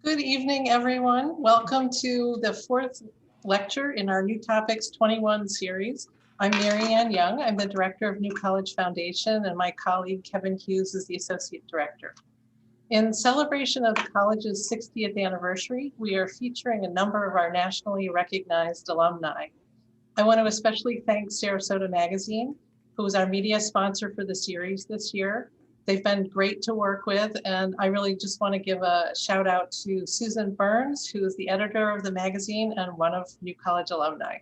Good evening, everyone. Welcome to the fourth lecture in our New Topics 21 series. I'm Mary Ann Young. I'm the director of New College Foundation, and my colleague Kevin Hughes is the associate director. In celebration of the college's 60th anniversary, we are featuring a number of our nationally recognized alumni. I want to especially thank Sarasota Magazine, who is our media sponsor for the series this year. They've been great to work with, and I really just want to give a shout out to Susan Burns, who is the editor of the magazine and one of New College alumni.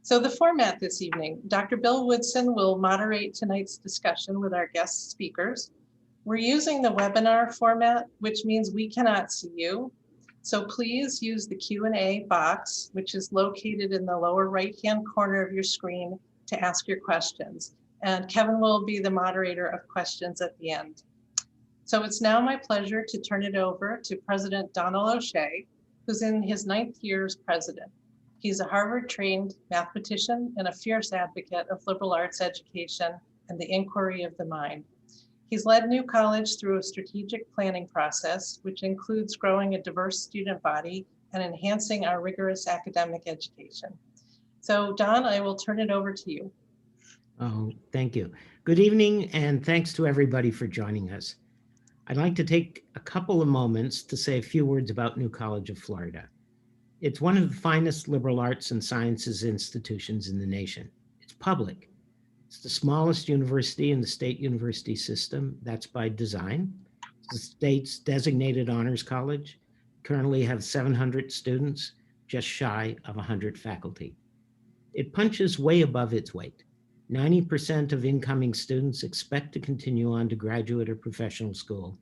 So the format this evening, Dr. Bill Woodson will moderate tonight's discussion with our guest speakers. We're using the webinar format, which means we cannot see you. So please use the Q&A box, which is located in the lower right-hand corner of your screen to ask your questions. And Kevin will be the moderator of questions at the end. So it's now my pleasure to turn it over to President Donald O'Shea, who's in his 9th year as president. He's a Harvard-trained mathematician and a fierce advocate of liberal arts education and the inquiry of the mind. He's led New College through a strategic planning process, which includes growing a diverse student body and enhancing our rigorous academic education. So Don, I will turn it over to you. Oh, thank you. Good evening, and thanks to everybody for joining us. I'd like to take a couple of moments to say a few words about New College of Florida. It's one of the finest liberal arts and sciences institutions in the nation. It's public. It's the smallest university in the state university system. That's by design. It's the state's designated honors college. Currently have 700 students, just shy of 100 faculty. It punches way above its weight. 90% of incoming students expect to continue on to graduate or professional school,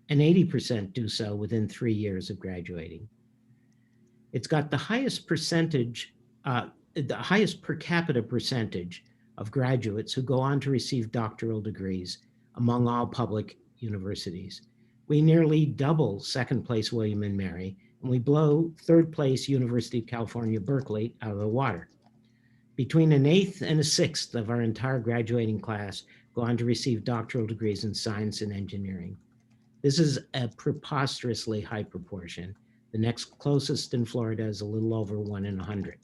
and 80% do so within 3 years of graduating. It's got the highest per capita percentage of graduates who go on to receive doctoral degrees among all public universities. We nearly double second place William and Mary, and we blow third place University of California, Berkeley out of the water. Between an 8th and a 6th of our entire graduating class go on to receive doctoral degrees in science and engineering. This is a preposterously high proportion. The next closest in Florida is a little over 1 in 100.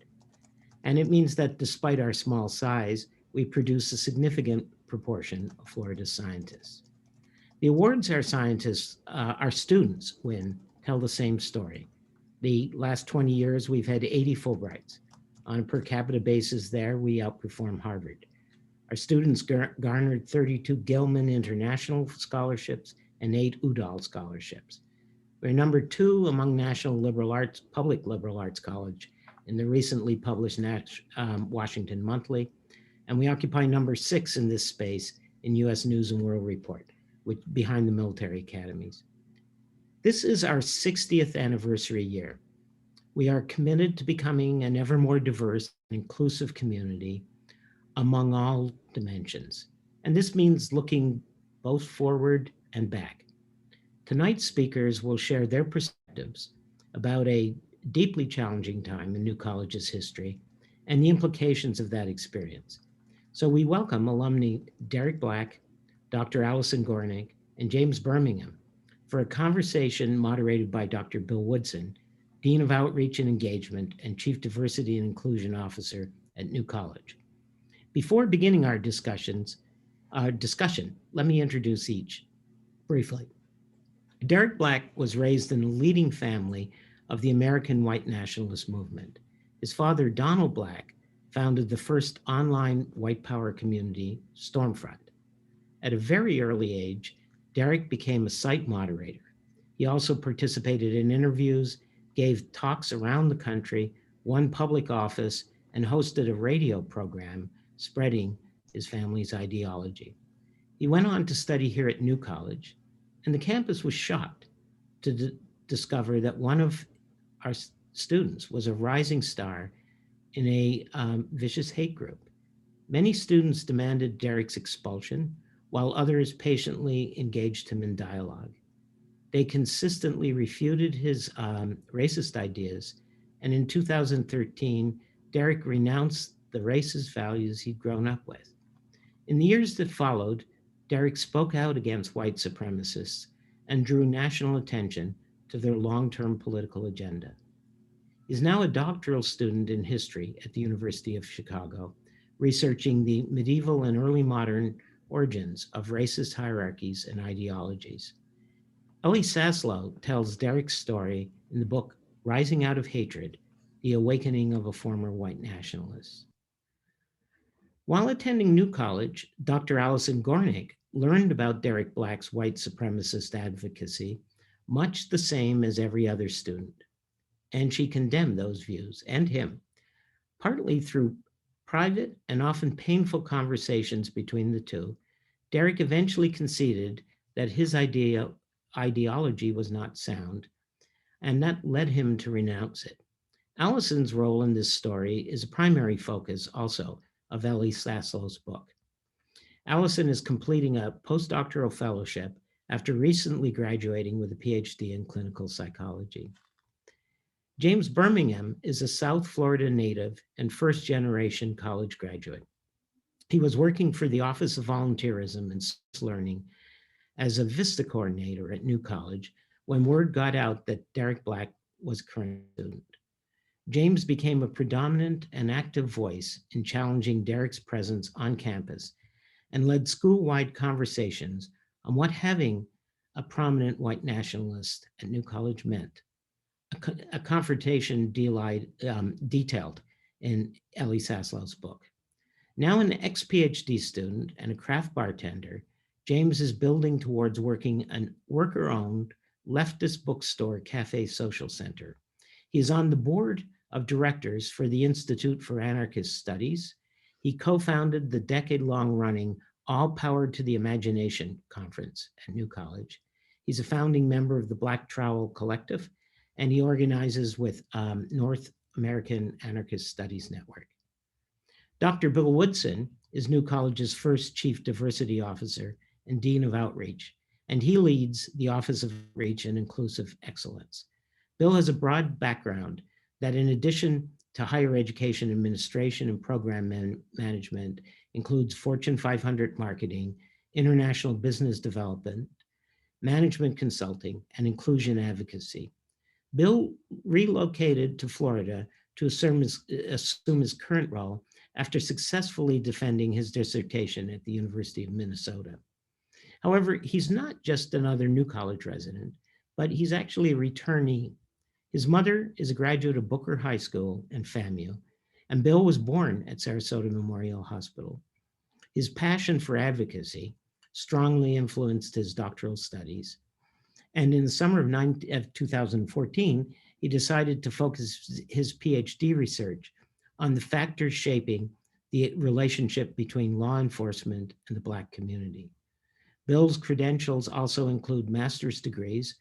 And it means that despite our small size, we produce a significant proportion of Florida's scientists. The awards our students win tell the same story. The last 20 years, we've had 80 Fulbrights. On a per capita basis there, we outperform Harvard. Our students garnered 32 Gilman International Scholarships and 8 Udall Scholarships. We're number 2 among national public liberal arts college in the recently published Washington Monthly, and we occupy number 6 in this space in US News and World Report, behind the military academies. This is our 60th anniversary year. We are committed to becoming an ever more diverse and inclusive community among all dimensions. And this means looking both forward and back. Tonight's speakers will share their perspectives about a deeply challenging time in New College's history and the implications of that experience. So we welcome alumni Derek Black, Dr. Allison Gornik, and James Birmingham for a conversation moderated by Dr. Bill Woodson, Dean of Outreach and Engagement and Chief Diversity and Inclusion Officer at New College. Before beginning our discussion, let me introduce each briefly. Derek Black was raised in a leading family of the American white nationalist movement. His father, Donald Black, founded the first online white power community, Stormfront. At a very early age, Derek became a site moderator. He also participated in interviews, gave talks around the country, won public office, and hosted a radio program spreading his family's ideology. He went on to study here at New College, and the campus was shocked to discover that one of our students was a rising star in a vicious hate group. Many students demanded Derek's expulsion, while others patiently engaged him in dialogue. They consistently refuted his racist ideas, and in 2013, Derek renounced the racist values he'd grown up with. In the years that followed, Derek spoke out against white supremacists and drew national attention to their long-term political agenda. He is now a doctoral student in history at the University of Chicago, researching the medieval and early modern origins of racist hierarchies and ideologies. Ellie Saslow tells Derek's story in the book Rising Out of Hatred, The Awakening of a Former White Nationalist. While attending New College, Dr. Allison Gornik learned about Derek Black's white supremacist advocacy, much the same as every other student, and she condemned those views and him, partly through private and often painful conversations between the two. Derek eventually conceded that his ideology was not sound, and that led him to renounce it. Allison's role in this story is a primary focus also of Ellie Saslow's book. Allison is completing a postdoctoral fellowship after recently graduating with a PhD in clinical psychology. James Birmingham is a South Florida native and first-generation college graduate. He was working for the Office of Volunteerism and Learning as a Vista coordinator at New College when word got out that Derek Black was a current student. James became a predominant and active voice in challenging Derek's presence on campus and led school-wide conversations on what having a prominent white nationalist at New College meant, a confrontation detailed in Ellie Saslow's book. Now an ex-PhD student and a craft bartender, James is building towards working an worker-owned leftist bookstore cafe social center. He is on the board of directors for the Institute for Anarchist Studies. He co-founded the decade-long running All Powered to the Imagination conference at New College. He's a founding member of the Black Trowel Collective, and he organizes with North American Anarchist Studies Network. Dr. Bill Woodson is New College's first Chief Diversity Officer and Dean of Outreach, and he leads the Office of Outreach and Inclusive Excellence. Bill has a broad background that, in addition to higher education administration and program management, includes Fortune 500 marketing, international business development, management consulting, and inclusion advocacy. Bill relocated to Florida to assume his current role after successfully defending his dissertation at the University of Minnesota. However, he's not just another New College resident, but he's actually a returnee. His mother is a graduate of Booker High School in FAMU, and Bill was born at Sarasota Memorial Hospital. His passion for advocacy strongly influenced his doctoral studies. And in the summer of 2014, he decided to focus his PhD research on the factors shaping the relationship between law enforcement and the Black community. Bill's credentials also include master's degrees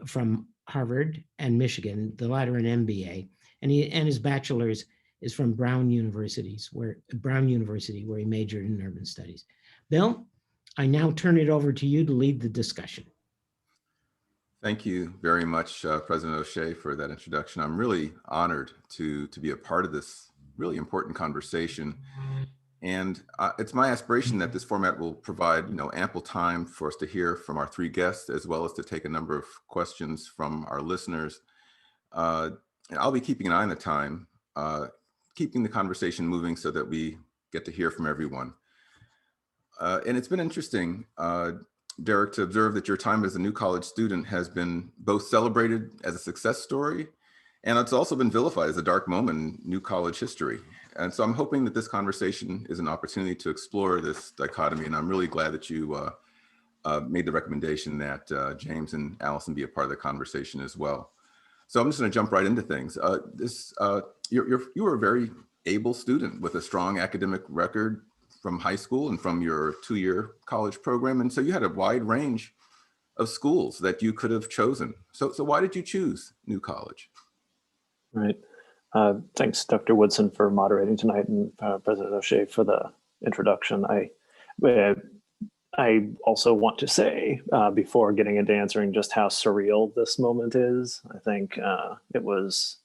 from Harvard and Michigan, the latter an MBA, and his bachelor's is from Brown University, where he majored in urban studies. Bill, I now turn it over to you to lead the discussion. Thank you very much, President O'Shea, for that introduction. I'm really honored to be a part of this really important conversation. And it's my aspiration that this format will provide ample time for us to hear from our three guests, as well as to take a number of questions from our listeners. And I'll be keeping an eye on the time, keeping the conversation moving so that we get to hear from everyone. And it's been interesting, Derek, to observe that your time as a New College student has been both celebrated as a success story, and it's also been vilified as a dark moment in New College history. And so I'm hoping that this conversation is an opportunity to explore this dichotomy, and I'm really glad that you made the recommendation that James and Allison be a part of the conversation as well. So I'm just going to jump right into things. You were a very able student with a strong academic record from high school and from your two-year college program. And so you had a wide range of schools that you could have chosen. So why did you choose New College? Right. Thanks, Dr. Woodson, for moderating tonight, and President O'Shea for the introduction. I also want to say, before getting into answering just how surreal this moment is, I think it was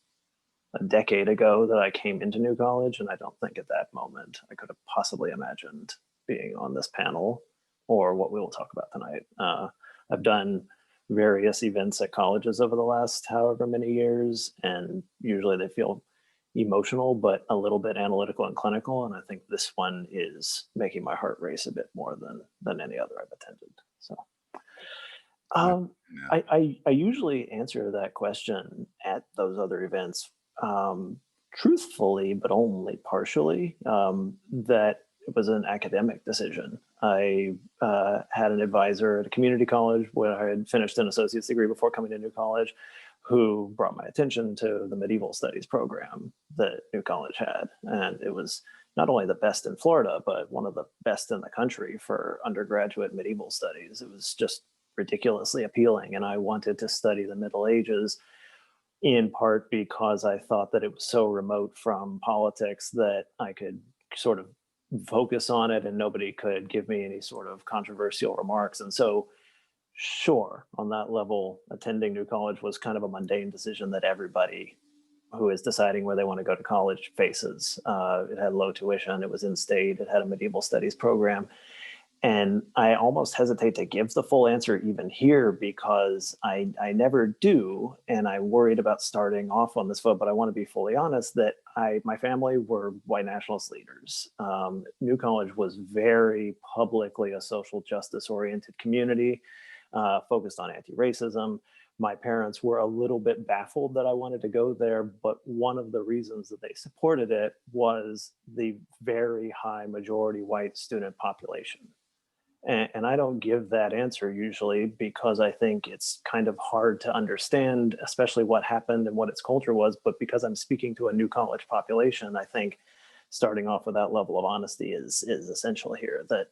a decade ago that I came into New College, and I don't think at that moment I could have possibly imagined being on this panel or what we will talk about tonight. I've done various events at colleges over the last however many years, and usually they feel emotional, but a little bit analytical and clinical. And I think this one is making my heart race a bit more than any other I've attended. So I usually answer that question at those other events truthfully, but only partially, that it was an academic decision. I had an advisor at a community college where I had finished an associate's degree before coming to New College, who brought my attention to the medieval studies program that New College had. And it was not only the best in Florida, but one of the best in the country for undergraduate medieval studies. It was just ridiculously appealing. And I wanted to study the Middle Ages, in part because I thought that it was so remote from politics that I could sort of focus on it and nobody could give me any sort of controversial remarks. And so, sure, on that level, attending New College was kind of a mundane decision that everybody who is deciding where they want to go to college faces. It had low tuition, it was in state, it had a medieval studies program. And I almost hesitate to give the full answer even here because I never do. And I'm worried about starting off on this foot, but I want to be fully honest that my family were white nationalist leaders. New College was very publicly a social justice oriented community, focused on anti-racism. My parents were a little bit baffled that I wanted to go there, but one of the reasons that they supported it was the very high majority white student population. And I don't give that answer usually because I think it's kind of hard to understand, especially what happened and what its culture was. But because I'm speaking to a New College population, I think starting off with that level of honesty is essential here. That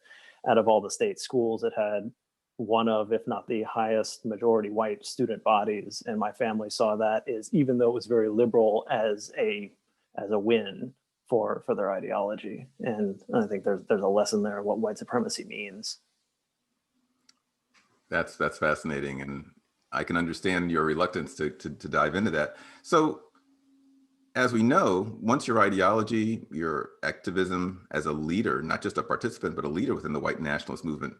out of all the state schools, it had one of, if not the highest majority white student bodies. And my family saw that as, even though it was very liberal, as a win for their ideology. And I think there's a lesson there of what white supremacy means. That's fascinating, and I can understand your reluctance to dive into that. So, as we know, once your ideology, your activism as a leader, not just a participant, but a leader within the white nationalist movement,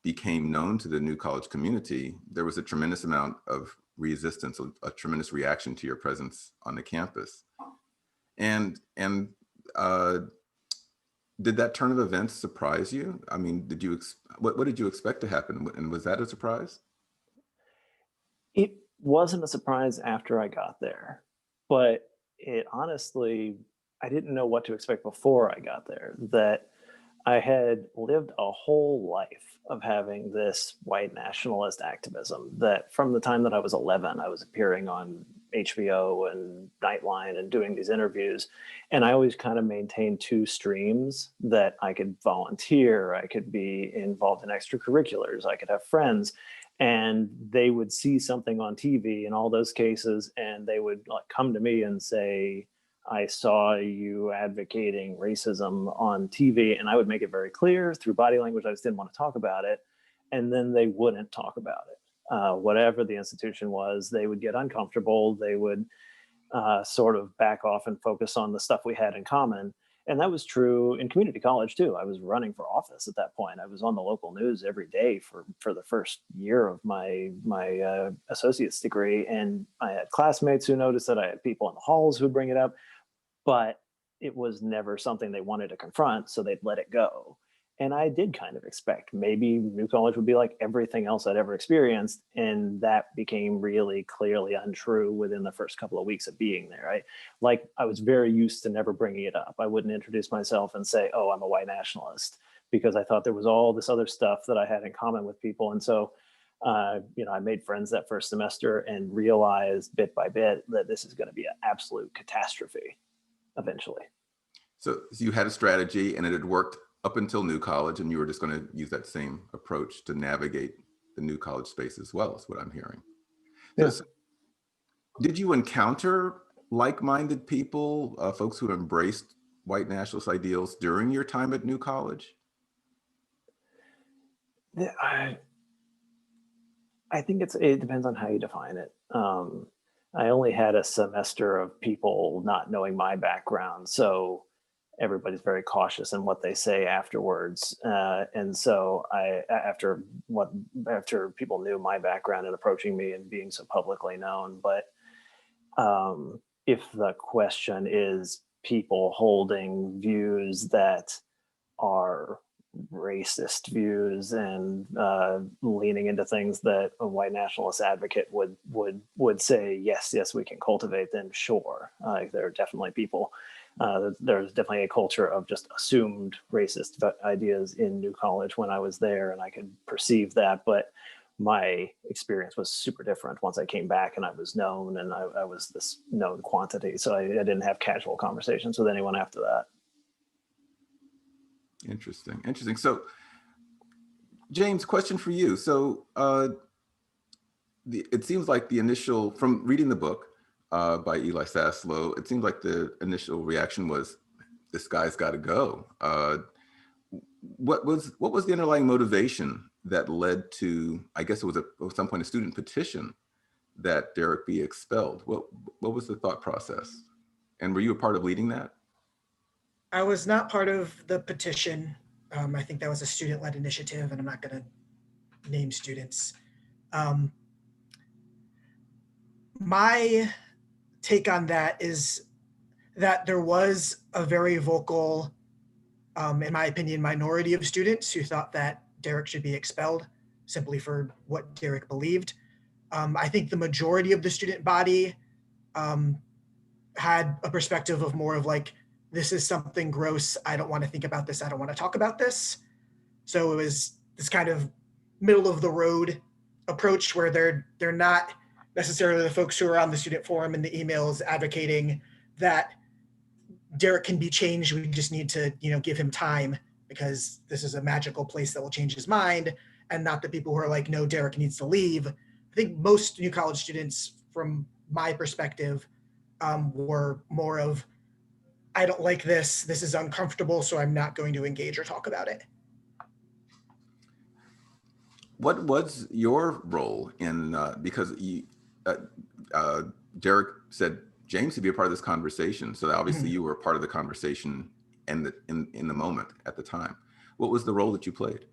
became known to the New College community, there was a tremendous amount of resistance, a tremendous reaction to your presence on the campus. And did that turn of events surprise you? I mean, what did you expect to happen? And was that a surprise? It wasn't a surprise after I got there, but it honestly, I didn't know what to expect before I got there. That I had lived a whole life of having this white nationalist activism, that from the time that I was 11, I was appearing on HBO and Nightline and doing these interviews. And I always kind of maintained two streams, that I could volunteer, I could be involved in extracurriculars, I could have friends, and they would see something on TV in all those cases, and they would like come to me and say, I saw you advocating racism on TV, and I would make it very clear through body language I just didn't want to talk about it, and then they wouldn't talk about it. Whatever the institution was, they would get uncomfortable, they would sort of back off and focus on the stuff we had in common. And that was true in community college too. I was running for office at that point. I was on the local news every day for the first year of my associate's degree, and I had classmates who noticed it. I had people in the halls who bring it up, but it was never something they wanted to confront, so they'd let it go. And I did kind of expect maybe New College would be like everything else I'd ever experienced, and that became really clearly untrue within the first couple of weeks of being there. I was very used to never bringing it up. I wouldn't introduce myself and say, oh, I'm a white nationalist, because I thought there was all this other stuff that I had in common with people. And so I made friends that first semester and realized bit by bit that this is going to be an absolute catastrophe eventually. So you had a strategy and it had worked up until New College, and you were just going to use that same approach to navigate the New College space as well, is what I'm hearing. Yeah. So did you encounter like-minded people, folks who embraced white nationalist ideals during your time at New College? I think it depends on how you define it. I only had a semester of people not knowing my background, so everybody's very cautious in what they say afterwards. And so after people knew my background and approaching me and being so publicly known, but if the question is people holding views that are racist views and leaning into things that a white nationalist advocate would say, yes, we can cultivate, then sure. There are definitely people, there's definitely a culture of just assumed racist ideas in New College when I was there, and I could perceive that, but my experience was super different once I came back and I was known, and I was this known quantity. So I didn't have casual conversations with anyone after that. Interesting. So, James, question for you. So it seems like the initial, from reading the book by Eli Saslow, it seems like the initial reaction was, this guy's got to go. What was the underlying motivation that led to, I guess it was at some point, a student petition that Derek be expelled? What was the thought process? And were you a part of leading that? I was not part of the petition. I think that was a student-led initiative, and I'm not going to name students. My take on that is that there was a very vocal, in my opinion, minority of students who thought that Derek should be expelled simply for what Derek believed. I think the majority of the student body had a perspective of more of like, this is something gross. I don't want to think about this. I don't want to talk about this. So it was this kind of middle of the road approach where they're not necessarily the folks who are on the student forum and the emails advocating that Derek can be changed. We just need to, give him time because this is a magical place that will change his mind, and not the people who are like, no, Derek needs to leave. I think most New College students, from my perspective, were more of, I don't like this. This is uncomfortable, so I'm not going to engage or talk about it. What was your role in, because Derek said James to be a part of this conversation, so obviously you were a part of the conversation in the moment at the time. What was the role that you played?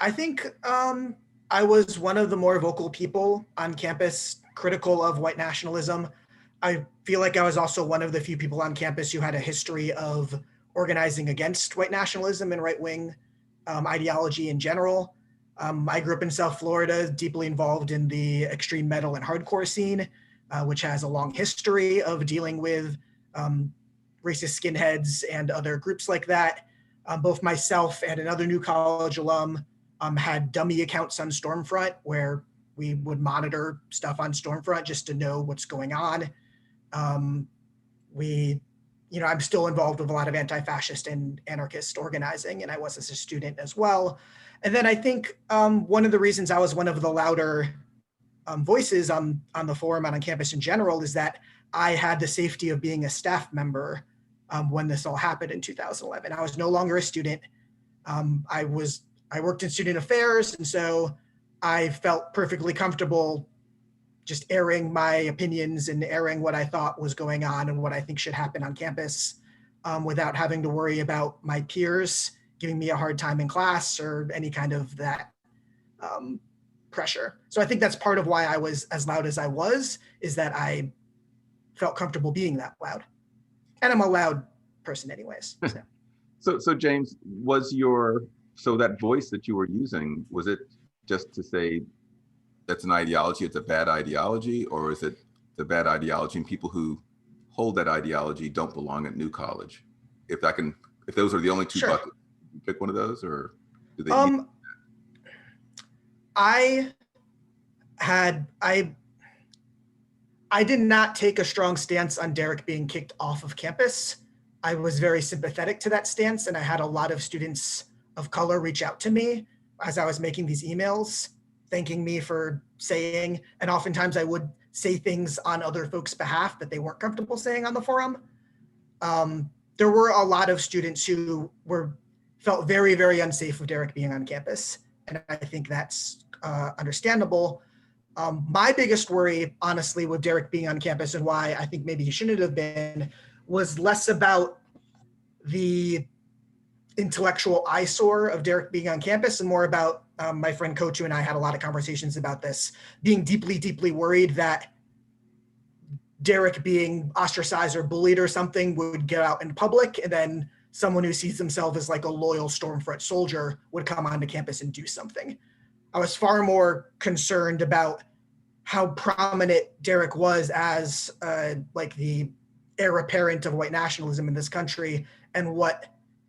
I think I was one of the more vocal people on campus, critical of white nationalism. I feel like I was also one of the few people on campus who had a history of organizing against white nationalism and right-wing ideology in general. I grew up in South Florida, deeply involved in the extreme metal and hardcore scene, which has a long history of dealing with racist skinheads and other groups like that. Both myself and another New College alum had dummy accounts on Stormfront where we would monitor stuff on Stormfront just to know what's going on. I'm still involved with a lot of anti-fascist and anarchist organizing, and I was as a student as well. And then I think one of the reasons I was one of the louder voices on the forum and on campus in general is that I had the safety of being a staff member when this all happened in 2011. I was no longer a student. I worked in student affairs, and so I felt perfectly comfortable just airing my opinions and airing what I thought was going on and what I think should happen on campus without having to worry about my peers giving me a hard time in class or any kind of that pressure. So I think that's part of why I was as loud as I was, is that I felt comfortable being that loud. And I'm a loud person anyways. So James, so that voice that you were using, was it just to say that's an ideology, it's a bad ideology, or is it the bad ideology and people who hold that ideology don't belong at New College? If those are the only two buckets, you pick one of those, or do they? I did not take a strong stance on Derek being kicked off of campus. I was very sympathetic to that stance, and I had a lot of students of color reach out to me as I was making these emails, thanking me for saying, and oftentimes I would say things on other folks' behalf that they weren't comfortable saying on the forum. There were a lot of students who felt very, very unsafe with Derek being on campus, and I think that's understandable. My biggest worry, honestly, with Derek being on campus and why I think maybe he shouldn't have been, was less about the intellectual eyesore of Derek being on campus and more about my friend Kochu and I had a lot of conversations about this, being deeply, deeply worried that Derek being ostracized or bullied or something would get out in public, and then someone who sees themselves as like a loyal Stormfront soldier would come onto campus and do something. I was far more concerned about how prominent Derek was as like the heir apparent of white nationalism in this country, and what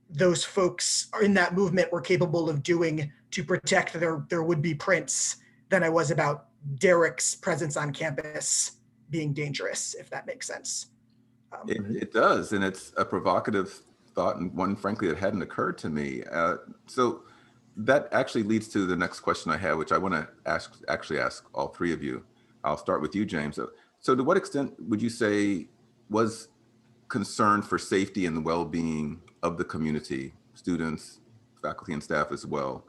those folks in that movement were capable of doing to protect their would-be prince, than I was about Derek's presence on campus being dangerous, if that makes sense. It does, and it's a provocative thought, and one, frankly, that hadn't occurred to me. So that actually leads to the next question I have, which I want to ask all three of you. I'll start with you, James. So to what extent would you say was concern for safety and the well-being of the community, students, faculty, and staff as well,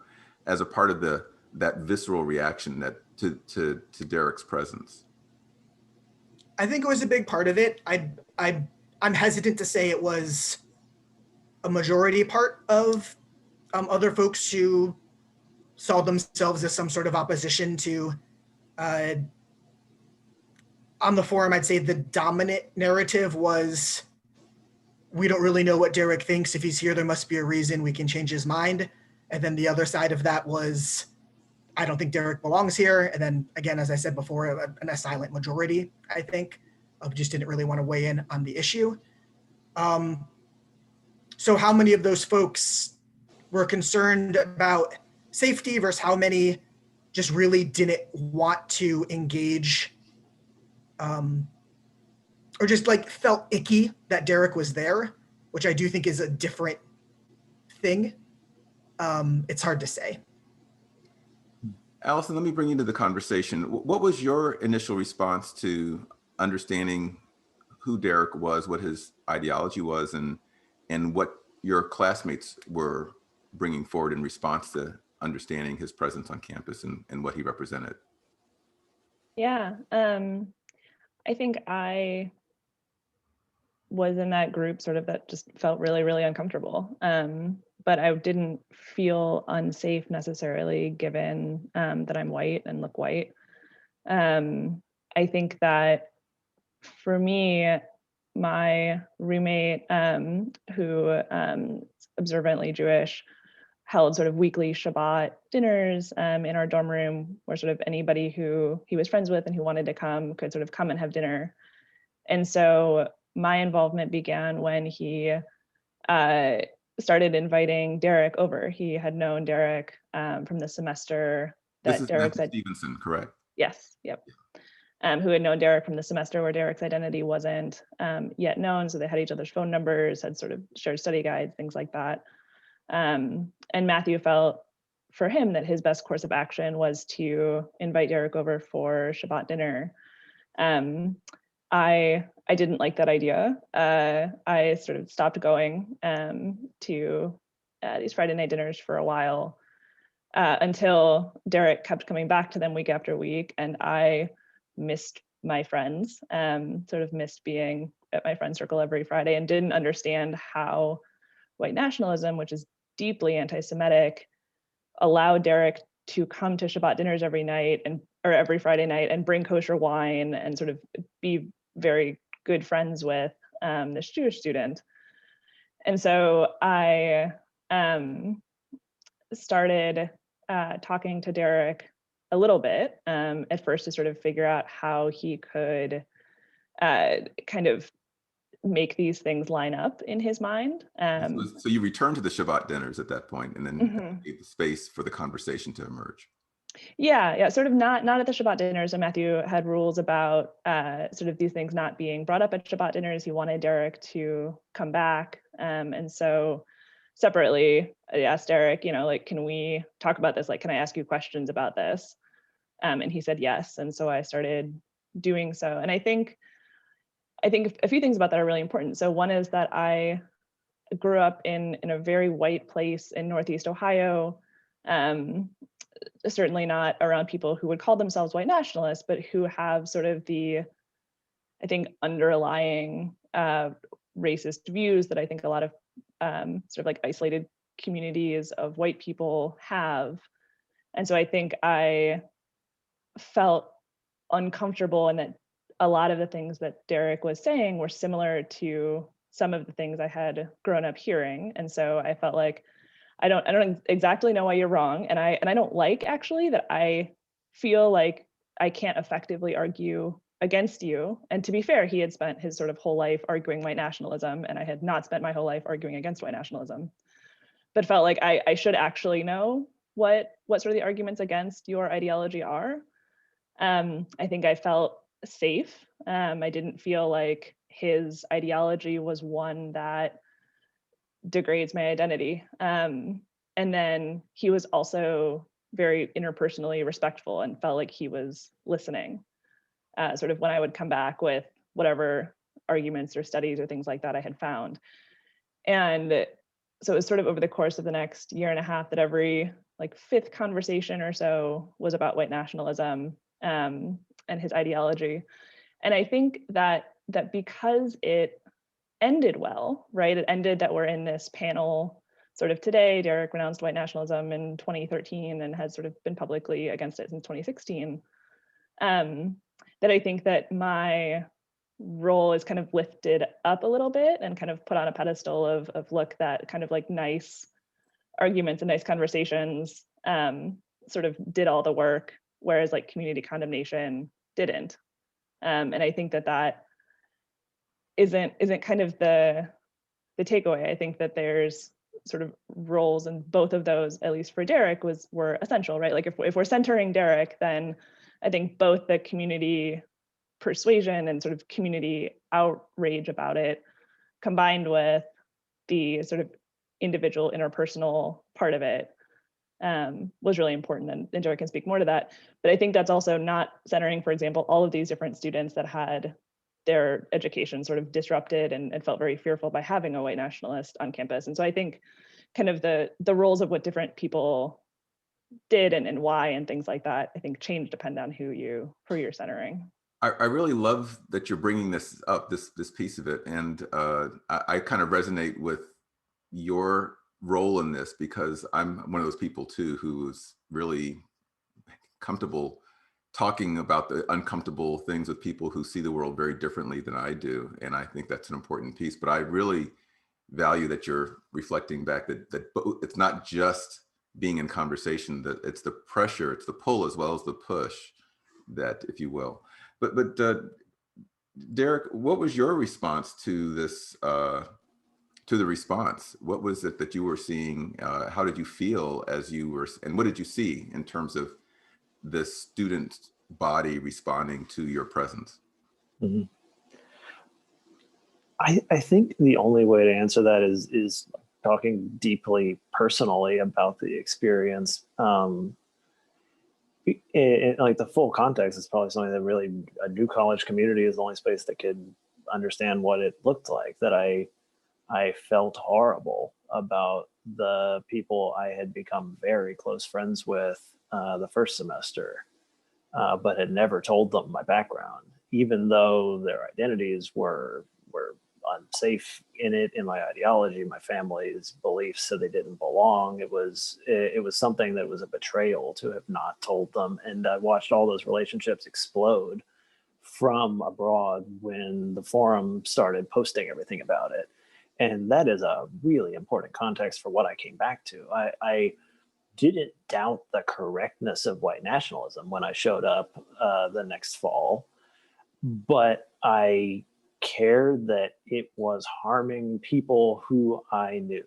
as a part of that visceral reaction to Derek's presence? I think it was a big part of it. I'm hesitant to say it was a majority part of other folks who saw themselves as some sort of opposition to. On the forum, I'd say the dominant narrative was, we don't really know what Derek thinks. If he's here, there must be a reason. We can change his mind. And then the other side of that was, I don't think Derek belongs here. And then again, as I said before, a silent majority, I think, just didn't really want to weigh in on the issue. So how many of those folks were concerned about safety versus how many just really didn't want to engage, or just like felt icky that Derek was there, which I do think is a different thing. It's hard to say. Allison, let me bring you to the conversation. What was your initial response to understanding who Derek was, what his ideology was, and what your classmates were bringing forward in response to understanding his presence on campus and what he represented? Yeah, I think I was in that group sort of that just felt really, really uncomfortable. But I didn't feel unsafe necessarily, given that I'm white and look white. I think that for me, my roommate, who is observantly Jewish, held sort of weekly Shabbat dinners in our dorm room, where sort of anybody who he was friends with and who wanted to come could sort of come and have dinner. And so my involvement began when he started inviting Derek over. He had known Derek from the semester that This is Derek Matthew Stevenson, correct? Yes, yep. Who had known Derek from the semester where Derek's identity wasn't yet known. So they had each other's phone numbers, had sort of shared study guides, things like that. And Matthew felt for him that his best course of action was to invite Derek over for Shabbat dinner. I didn't like that idea. I sort of stopped going to these Friday night dinners for a while until Derek kept coming back to them week after week, and I missed my friends, sort of missed being at my friend circle every Friday, and didn't understand how white nationalism, which is deeply anti-Semitic, allowed Derek to come to Shabbat dinners every night or every Friday night and bring kosher wine and sort of be very good friends with this Jewish student. And so I started talking to Derek a little bit at first to sort of figure out how he could kind of make these things line up in his mind. So you returned to the Shabbat dinners at that point, and then gave the space for the conversation to emerge. Yeah, sort of not at the Shabbat dinners. And Matthew had rules about sort of these things not being brought up at Shabbat dinners. He wanted Derek to come back. And so separately, I asked Derek, like, can we talk about this? Like, can I ask you questions about this? And he said yes. And so I started doing so. And I think a few things about that are really important. So one is that I grew up in a very white place in Northeast Ohio, certainly not around people who would call themselves white nationalists, but who have sort of the, I think, underlying racist views that I think a lot of sort of like isolated communities of white people have. And so I think I felt uncomfortable, and that a lot of the things that Derek was saying were similar to some of the things I had grown up hearing. And so I felt like I don't exactly know why you're wrong, and I don't like actually that I feel like I can't effectively argue against you. And to be fair, he had spent his sort of whole life arguing white nationalism, and I had not spent my whole life arguing against white nationalism, but felt like I should actually know what sort of the arguments against your ideology are. I think I felt safe. I didn't feel like his ideology was one that degrades my identity. And then he was also very interpersonally respectful and felt like he was listening. Sort of when I would come back with whatever arguments or studies or things like that I had found. And so it was sort of over the course of the next year and a half that every like fifth conversation or so was about white nationalism and his ideology. And I think that because it ended well, right? It ended that we're in this panel sort of today. Derek renounced white nationalism in 2013 and has sort of been publicly against it since 2016. That I think that my role is kind of lifted up a little bit and kind of put on a pedestal of look, that kind of like nice arguments and nice conversations sort of did all the work, whereas like community condemnation didn't. And I think that isn't kind of the takeaway. I think that there's sort of roles, and both of those, at least for Derek, were essential, right? Like if we're centering Derek, then I think both the community persuasion and sort of community outrage about it, combined with the sort of individual interpersonal part of it, was really important. And Derek can speak more to that. But I think that's also not centering, for example, all of these different students that had their education sort of disrupted and felt very fearful by having a white nationalist on campus. And so I think kind of the roles of what different people did and why and things like that, I think change depend on who you're centering. I really love that you're bringing this up, this piece of it. And I kind of resonate with your role in this, because I'm one of those people too, who's really comfortable talking about the uncomfortable things with people who see the world very differently than I do. And I think that's an important piece, but I really value that you're reflecting back that it's not just being in conversation, that it's the pressure, it's the pull as well as the push, that, if you will. But Derek, what was your response to this, to the response? What was it that you were seeing? How did you feel as you were, and what did you see in terms of the student body responding to your presence? Mm-hmm. I think the only way to answer that is talking deeply personally about the experience. Like the full context is probably something that really a new college community is the only space that could understand what it looked like. That I felt horrible about the people I had become very close friends with the first semester, but had never told them my background, even though their identities were unsafe in my ideology, my family's beliefs, so they didn't belong. It was something that was a betrayal to have not told them. And I watched all those relationships explode from abroad when the forum started posting everything about it. And that is a really important context for what I came back to. I didn't doubt the correctness of white nationalism when I showed up the next fall, but I cared that it was harming people who I knew,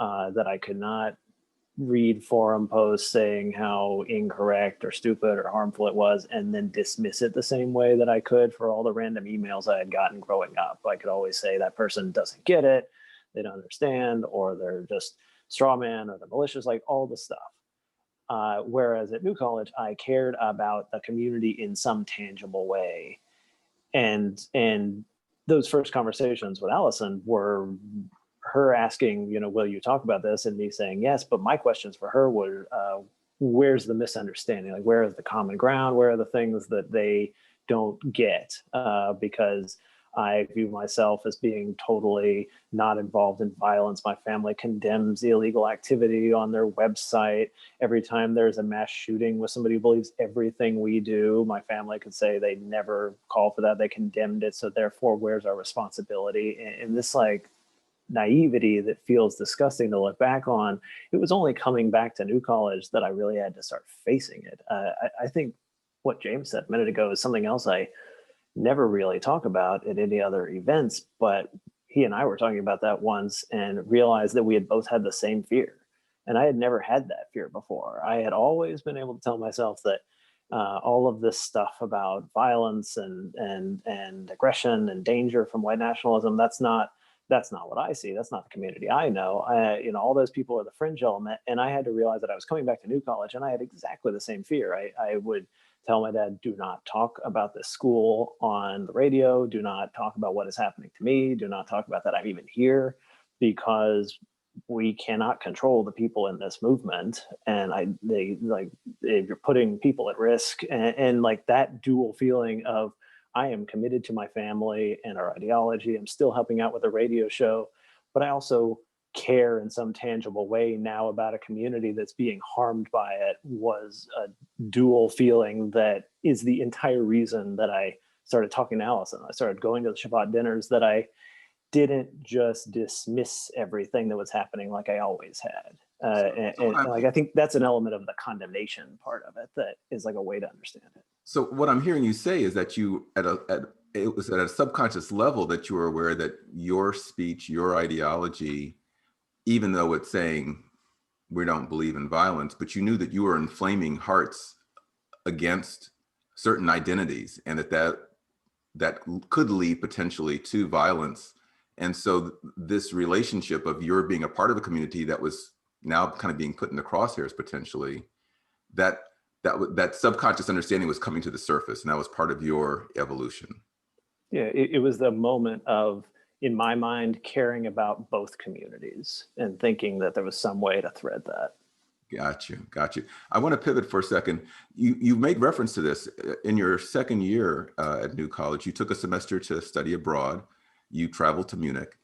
that I could not read forum posts saying how incorrect or stupid or harmful it was and then dismiss it the same way that I could for all the random emails I had gotten growing up. I could always say that person doesn't get it, they don't understand, or they're just straw man, or they're malicious, like all the stuff. Whereas at New College, I cared about the community in some tangible way. And those first conversations with Allison were her asking, will you talk about this? And me saying yes. But my questions for her were, where's the misunderstanding? Like, where is the common ground? Where are the things that they don't get? Because I view myself as being totally not involved in violence. My family condemns illegal activity on their website. Every time there's a mass shooting with somebody who believes everything we do, my family could say they never called for that. They condemned it. So therefore, where's our responsibility? And this like naivety that feels disgusting to look back on, it was only coming back to New College that I really had to start facing it. I think what James said a minute ago is something else I never really talk about at any other events, but he and I were talking about that once and realized that we had both had the same fear. And I had never had that fear before. I had always been able to tell myself that all of this stuff about violence and aggression and danger from white nationalism, that's not what I see. That's not the community I know. All those people are the fringe element. And I had to realize that I was coming back to New College and I had exactly the same fear. I would tell my dad, do not talk about this school on the radio. Do not talk about what is happening to me. Do not talk about that I'm even here, because we cannot control the people in this movement. And you're putting people at risk, and like that dual feeling of, I am committed to my family and our ideology. I'm still helping out with a radio show, but I also care in some tangible way now about a community that's being harmed by it, was a dual feeling that is the entire reason that I started talking to Allison. I started going to the Shabbat dinners, that I didn't just dismiss everything that was happening like I always had. I think that's an element of the condemnation part of it that is like a way to understand it. So what I'm hearing you say is that it was at a subconscious level that you were aware that your speech, your ideology, even though it's saying we don't believe in violence, but you knew that you were inflaming hearts against certain identities, and that could lead potentially to violence. And so this relationship of your being a part of a community that was now kind of being put in the crosshairs potentially, that subconscious understanding was coming to the surface, and that was part of your evolution. Yeah, it was the moment of, in my mind, caring about both communities and thinking that there was some way to thread that. Got you. I want to pivot for a second. You made reference to this in your second year at New College. You took a semester to study abroad. You traveled to Munich.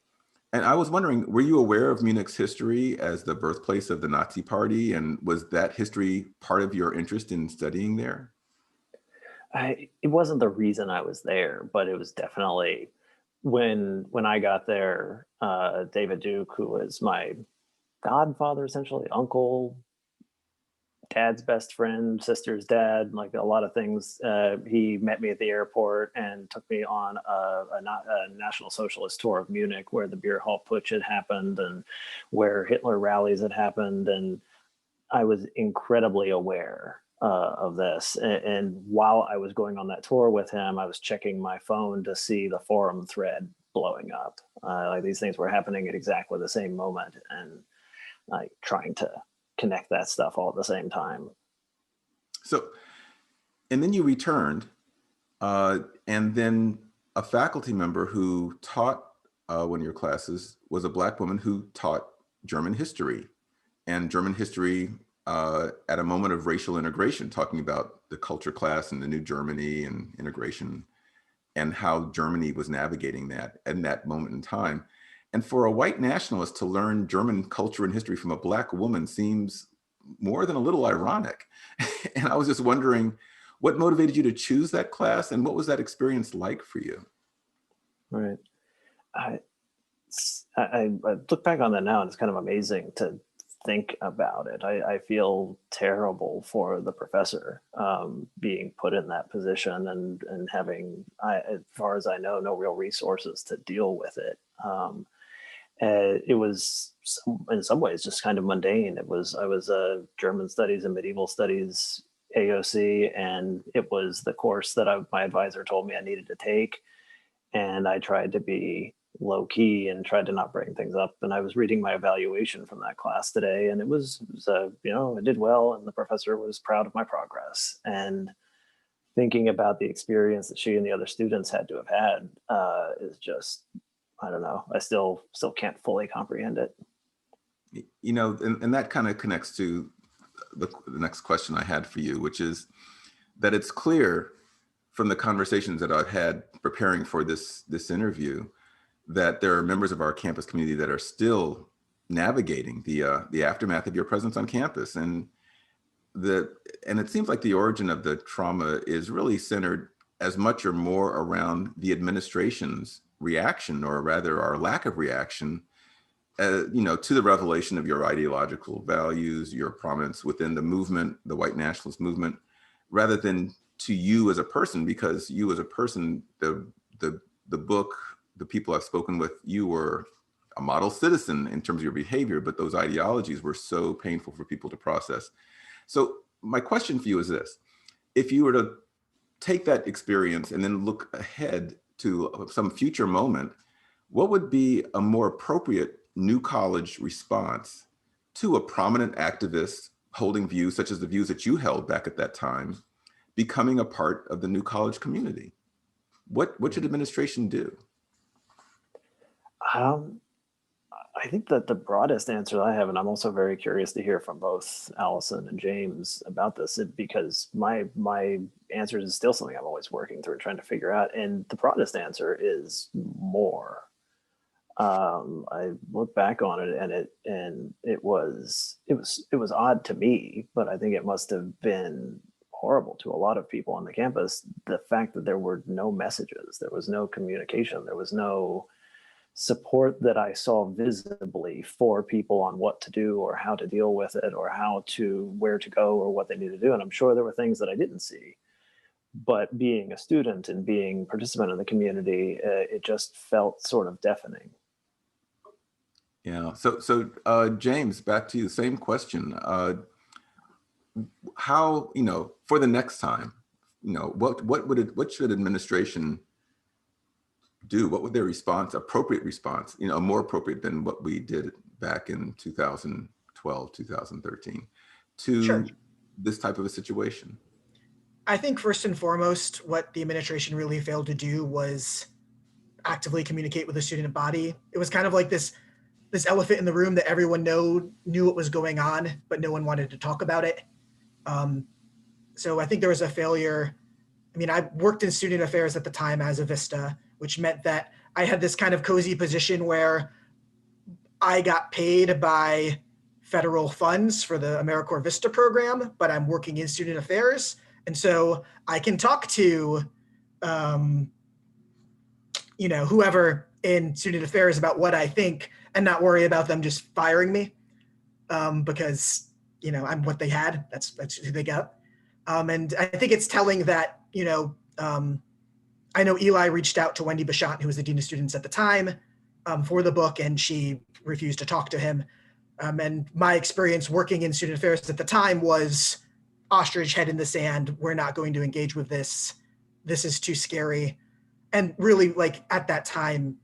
And I was wondering, were you aware of Munich's history as the birthplace of the Nazi Party? And was that history part of your interest in studying there? It wasn't the reason I was there, but it was definitely when I got there, David Duke, who was my godfather, essentially, uncle, dad's best friend, sister's dad, like a lot of things. He met me at the airport and took me on a National Socialist tour of Munich, where the beer hall putsch had happened and where Hitler rallies had happened. And I was incredibly aware of this. And while I was going on that tour with him, I was checking my phone to see the forum thread blowing up. Like these things were happening at exactly the same moment, and like trying to connect that stuff all at the same time. So, and then you returned, and then a faculty member who taught one of your classes was a Black woman who taught German history, and German history at a moment of racial integration, talking about the culture class and the new Germany and integration, and how Germany was navigating that in that moment in time. And for a white nationalist to learn German culture and history from a Black woman seems more than a little ironic. And I was just wondering, what motivated you to choose that class, and what was that experience like for you? Right. I look back on that now, and it's kind of amazing to think about it. I feel terrible for the professor being put in that position and having, as far as I know, no real resources to deal with it. It was in some ways just kind of mundane. I was a German studies and medieval studies AOC, and it was the course that my advisor told me I needed to take. And I tried to be low key and tried to not bring things up. And I was reading my evaluation from that class today, and it was I did well, and the professor was proud of my progress. And thinking about the experience that she and the other students had to have had is just, I don't know. I still can't fully comprehend it. And that kind of connects to the next question I had for you, which is that it's clear from the conversations that I've had preparing for this interview, that there are members of our campus community that are still navigating the aftermath of your presence on campus. And it seems like the origin of the trauma is really centered as much or more around the administration's reaction, or rather our lack of reaction, to the revelation of your ideological values, your prominence within the movement, the white nationalist movement, rather than to you as a person, because you as a person, the book, the people I've spoken with, you were a model citizen in terms of your behavior, but those ideologies were so painful for people to process. So my question for you is this: if you were to take that experience and then look ahead to some future moment, what would be a more appropriate New College response to a prominent activist holding views such as the views that you held back at that time, becoming a part of the New College community? What should administration do? I think that the broadest answer I have, and I'm also very curious to hear from both Allison and James about this, because my answer is still something I'm always working through, trying to figure out. And the broadest answer is more. I look back on it, and it was odd to me, but I think it must have been horrible to a lot of people on the campus. The fact that there were no messages, there was no communication, there was no support that I saw visibly for people on what to do or how to deal with it or where to go or what they need to do. And I'm sure there were things that I didn't see, but being a student and being a participant in the community, it just felt sort of deafening. Yeah. So James, back to you, same question. How, for the next time, what should administration do? What would their appropriate response, more appropriate than what we did back in 2012, 2013 to Sure. this type of a situation? I think first and foremost, what the administration really failed to do was actively communicate with the student body. It was kind of like this elephant in the room that everyone knew what was going on, but no one wanted to talk about it. So I think there was a failure. I mean, I worked in student affairs at the time as a Vista, which meant that I had this kind of cozy position where I got paid by federal funds for the AmeriCorps Vista program, but I'm working in student affairs. And so I can talk to, whoever in student affairs about what I think and not worry about them just firing me because, I'm what they had. That's who they got. And I think it's telling that, I know Eli reached out to Wendy Bashant, who was the dean of students at the time, for the book, and she refused to talk to him. And my experience working in student affairs at the time was ostrich head in the sand. We're not going to engage with this. This is too scary. And really, like at that time,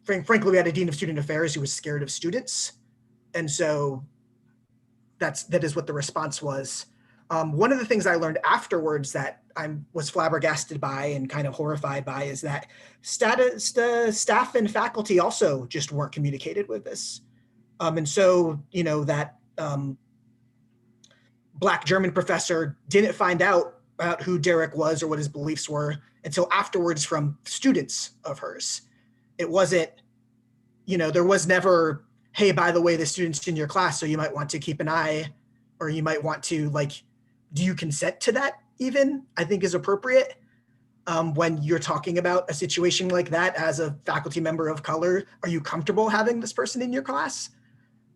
frankly, we had a dean of student affairs who was scared of students. And so that is what the response was. One of the things I learned afterwards that I was flabbergasted by and kind of horrified by is that the staff and faculty also just weren't communicated with this. And so, that Black German professor didn't find out about who Derek was or what his beliefs were until afterwards from students of hers. It wasn't, there was never, hey, by the way, the student's in your class, so you might want to keep an eye, or you might want to, do you consent to that even, I think is appropriate when you're talking about a situation like that as a faculty member of color. Are you comfortable having this person in your class?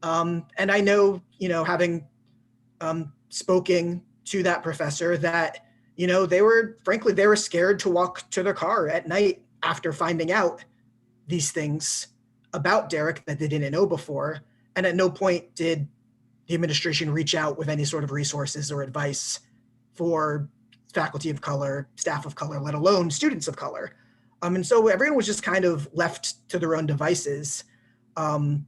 And I know, having spoken to that professor that, they were scared to walk to their car at night after finding out these things about Derek that they didn't know before. And at no point did the administration reach out with any sort of resources or advice for faculty of color, staff of color, let alone students of color. And so everyone was just kind of left to their own devices. And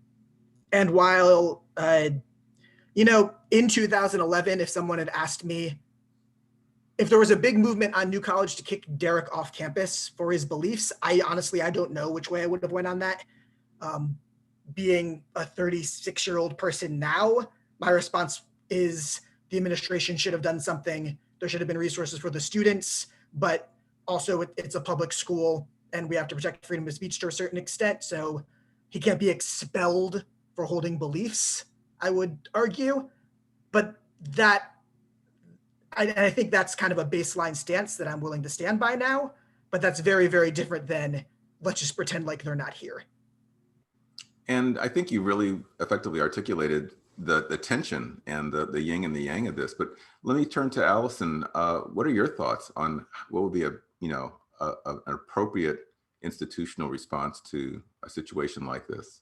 while, in 2011, if someone had asked me if there was a big movement on New College to kick Derek off campus for his beliefs, I don't know which way I would have went on that. Being a 36-year-old person now, my response is the administration should have done something there should have been resources for the students, but also it's a public school and we have to protect freedom of speech to a certain extent. So he can't be expelled for holding beliefs, I would argue. But I think that's kind of a baseline stance that I'm willing to stand by now, but that's very, very different than let's just pretend like they're not here. And I think you really effectively articulated the tension and the yin and the yang of this. But let me turn to Allison. What are your thoughts on what would be an appropriate institutional response to a situation like this?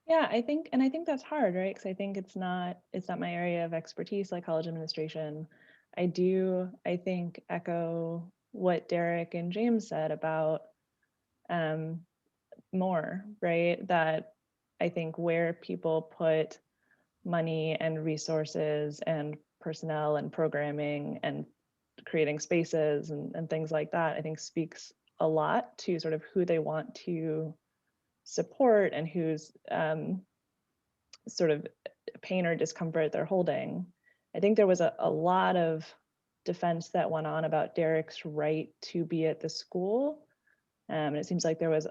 Yeah, I think that's hard, right? Because I think it's not my area of expertise, like college administration. I think, echo what Derek and James said about more, right? That I think where people put money and resources and personnel and programming and creating spaces and things like that, I think speaks a lot to sort of who they want to support and whose sort of pain or discomfort they're holding. I think there was a lot of defense that went on about Derek's right to be at the school. And it seems like there was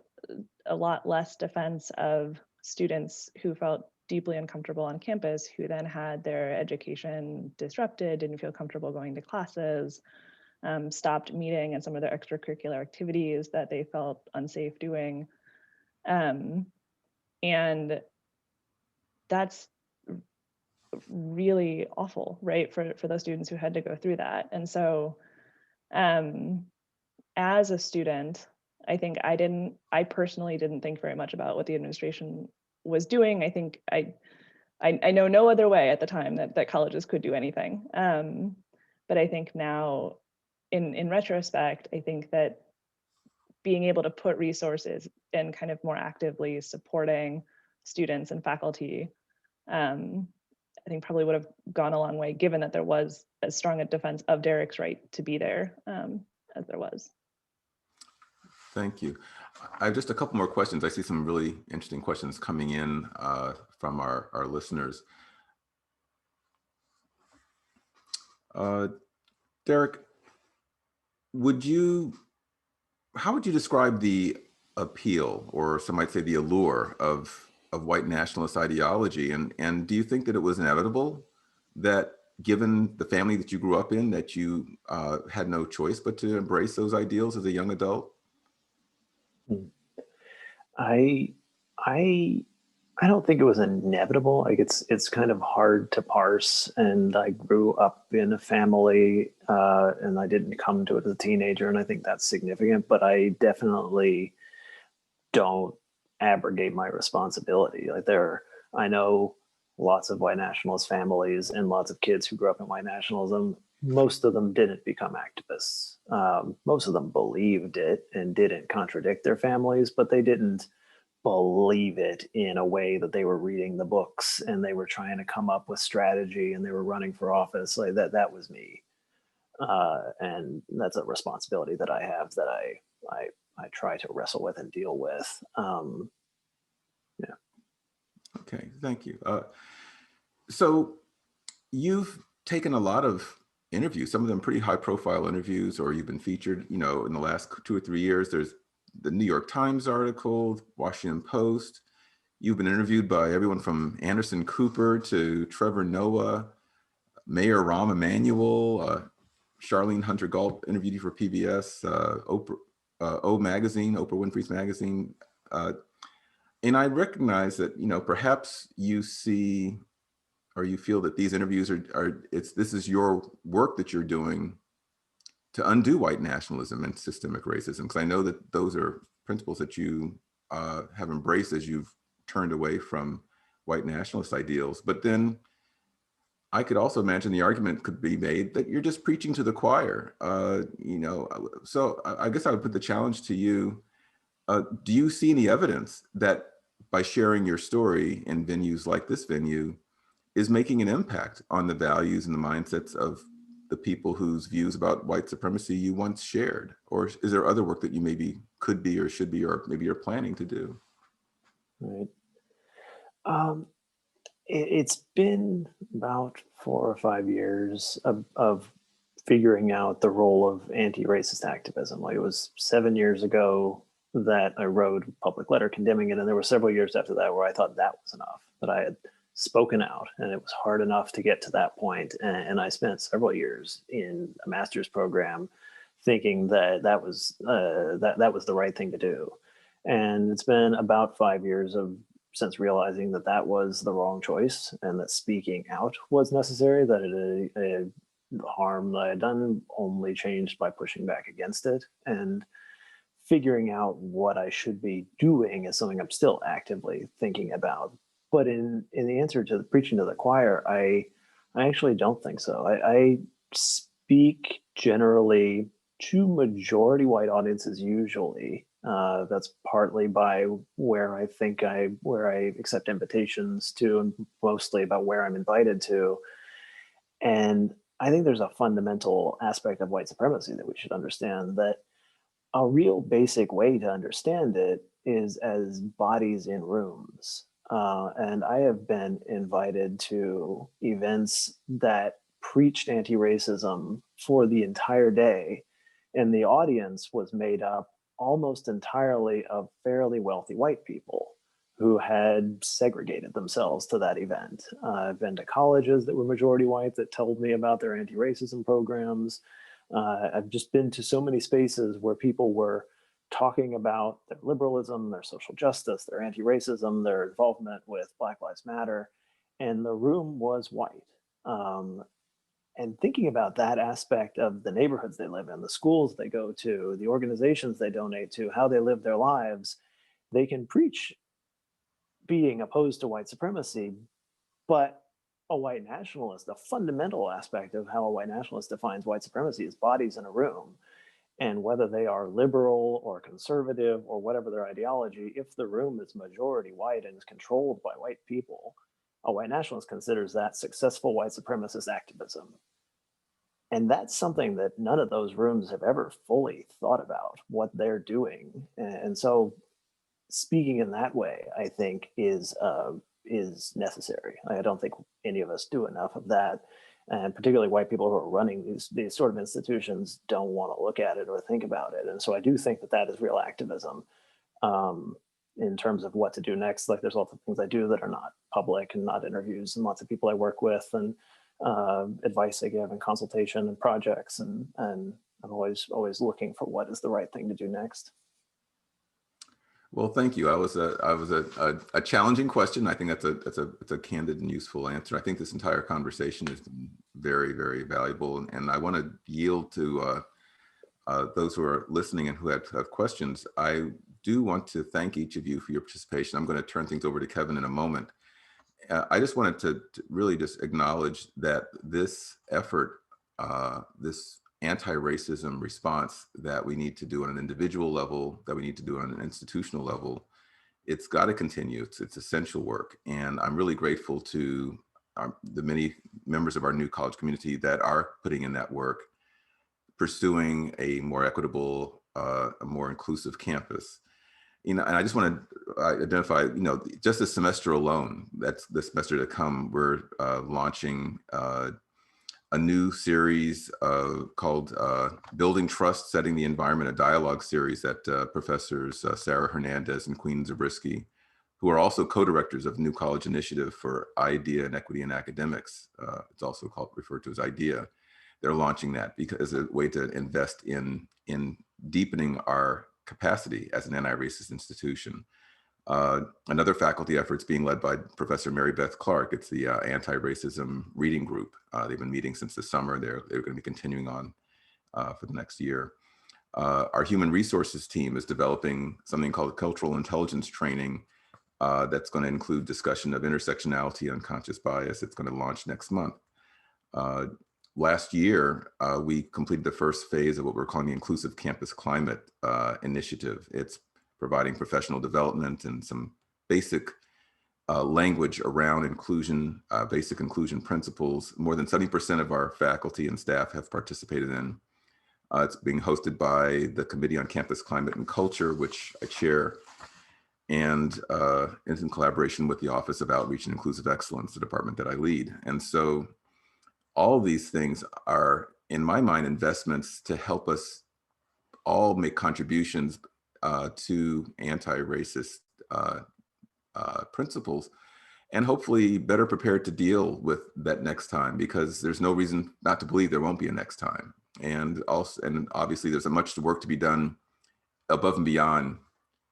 a lot less defense of students who felt deeply uncomfortable on campus, who then had their education disrupted, didn't feel comfortable going to classes, stopped meeting and some of their extracurricular activities that they felt unsafe doing. And that's really awful, right, for those students who had to go through that. And so as a student, I think I personally didn't think very much about what the administration was doing. I think I know no other way at the time that colleges could do anything. But I think now, in retrospect, I think that being able to put resources and kind of more actively supporting students and faculty, I think probably would have gone a long way, given that there was as strong a defense of Derek's right to be there as there was. Thank you. I have just a couple more questions. I see some really interesting questions coming in from our listeners. Derek, how would you describe the appeal, or some might say the allure of white nationalist ideology? And do you think that it was inevitable that, given the family that you grew up in, that you had no choice but to embrace those ideals as a young adult? I don't think it was inevitable. Like it's kind of hard to parse. And I grew up in a family, and I didn't come to it as a teenager, and I think that's significant. But I definitely don't abrogate my responsibility. I know lots of white nationalist families and lots of kids who grew up in white nationalism. Most of them didn't become activists. Most of them believed it and didn't contradict their families, but they didn't believe it in a way that they were reading the books and they were trying to come up with strategy and they were running for office. Like that was me. And that's a responsibility that I have, that I try to wrestle with and deal with. Yeah. Okay, thank you. So you've taken a lot of interviews, some of them pretty high profile interviews, or you've been featured, in the last 2 or 3 years. There's the New York Times article, Washington Post. You've been interviewed by everyone from Anderson Cooper to Trevor Noah, Mayor Rahm Emanuel, Charlene Hunter Galt interviewed you for PBS, Oprah Magazine, Oprah Winfrey's magazine. And I recognize that, perhaps you see, or you feel that these interviews this is your work that you're doing to undo white nationalism and systemic racism, because I know that those are principles that you have embraced as you've turned away from white nationalist ideals. But then I could also imagine the argument could be made that you're just preaching to the choir. So I guess I would put the challenge to you. Do you see any evidence that by sharing your story in venues like this venue is making an impact on the values and the mindsets of the people whose views about white supremacy you once shared? Or is there other work that you maybe could be or should be, or maybe you're planning to do? Right. It's been about 4 or 5 years of figuring out the role of anti-racist activism. Like, it was 7 years ago that I wrote a public letter condemning it, and there were several years after that where I thought that was enough, that I had spoken out, and it was hard enough to get to that point. And I spent several years in a master's program thinking that that was the right thing to do. And it's been about 5 years since realizing that that was the wrong choice, and that speaking out was necessary, that the harm that I had done only changed by pushing back against it. And figuring out what I should be doing is something I'm still actively thinking about. But in the answer to the preaching to the choir, I actually don't think so. I speak generally to majority white audiences usually. That's partly by where I accept invitations to, and mostly about where I'm invited to. And I think there's a fundamental aspect of white supremacy that we should understand, that a real basic way to understand it is as bodies in rooms. And I have been invited to events that preached anti-racism for the entire day, and the audience was made up almost entirely of fairly wealthy white people who had segregated themselves to that event. I've been to colleges that were majority white that told me about their anti-racism programs. I've just been to so many spaces where people were talking about their liberalism, their social justice, their anti-racism, their involvement with Black Lives Matter, and the room was white. And thinking about that aspect of the neighborhoods they live in, the schools they go to, the organizations they donate to, how they live their lives, they can preach being opposed to white supremacy, but a white nationalist, a fundamental aspect of how a white nationalist defines white supremacy is bodies in a room. And whether they are liberal or conservative or whatever their ideology, if the room is majority white and is controlled by white people, a white nationalist considers that successful white supremacist activism. And that's something that none of those rooms have ever fully thought about, what they're doing. And so speaking in that way, I think, is necessary. I don't think any of us do enough of that. And particularly white people who are running these sort of institutions don't want to look at it or think about it. And so I do think that that is real activism in terms of what to do next. Like, there's lots of things I do that are not public and not interviews, and lots of people I work with, and advice I give, and consultation, and projects. And I'm always looking for what is the right thing to do next. Well, thank you. I was a challenging question. I think that's a candid and useful answer. I think this entire conversation has been very, very valuable, and I want to yield to those who are listening and who have questions. I do want to thank each of you for your participation. I'm going to turn things over to Kevin in a moment. I just wanted to really just acknowledge that this effort, this anti-racism response that we need to do on an individual level, that we need to do on an institutional level, it's got to continue. It's essential work. And I'm really grateful to the many members of our new college community that are putting in that work, pursuing a more equitable, a more inclusive campus. And I just want to identify, just this semester alone, that's the semester to come, we're launching a new series called Building Trust, Setting the Environment, a dialogue series that Professors Sarah Hernandez and Queen Zabriskie, who are also co-directors of New College Initiative for Idea and Equity in Academics, it's also referred to as IDEA. They're launching that because as a way to invest in deepening our capacity as an anti-racist institution. Another faculty effort is being led by Professor Mary Beth Clark. It's the anti-racism reading group. They've been meeting since the summer. They're going to be continuing on for the next year. Our human resources team is developing something called cultural intelligence training that's going to include discussion of intersectionality and unconscious bias. It's going to launch next month. Last year, we completed the first phase of what we're calling the Inclusive Campus Climate Initiative. It's providing professional development and some basic language around inclusion, basic inclusion principles. More than 70% of our faculty and staff have participated in. It's being hosted by the Committee on Campus Climate and Culture, which I chair. and it's in collaboration with the Office of Outreach and Inclusive Excellence, the department that I lead. And so all of these things are, in my mind, investments to help us all make contributions to anti-racist principles, and hopefully better prepared to deal with that next time, because there's no reason not to believe there won't be a next time. And also, and obviously there's much work to be done above and beyond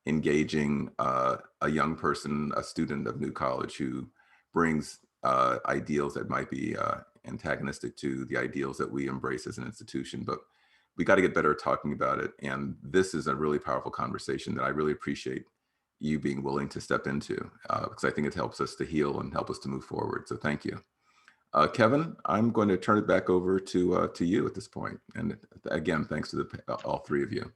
engaging a young person, a student of New College, who brings ideals that might be antagonistic to the ideals that we embrace as an institution. But we got to get better at talking about it. And this is a really powerful conversation that I really appreciate you being willing to step into, because I think it helps us to heal and help us to move forward. So thank you. Kevin, I'm going to turn it back over to you at this point. And again, thanks to all three of you.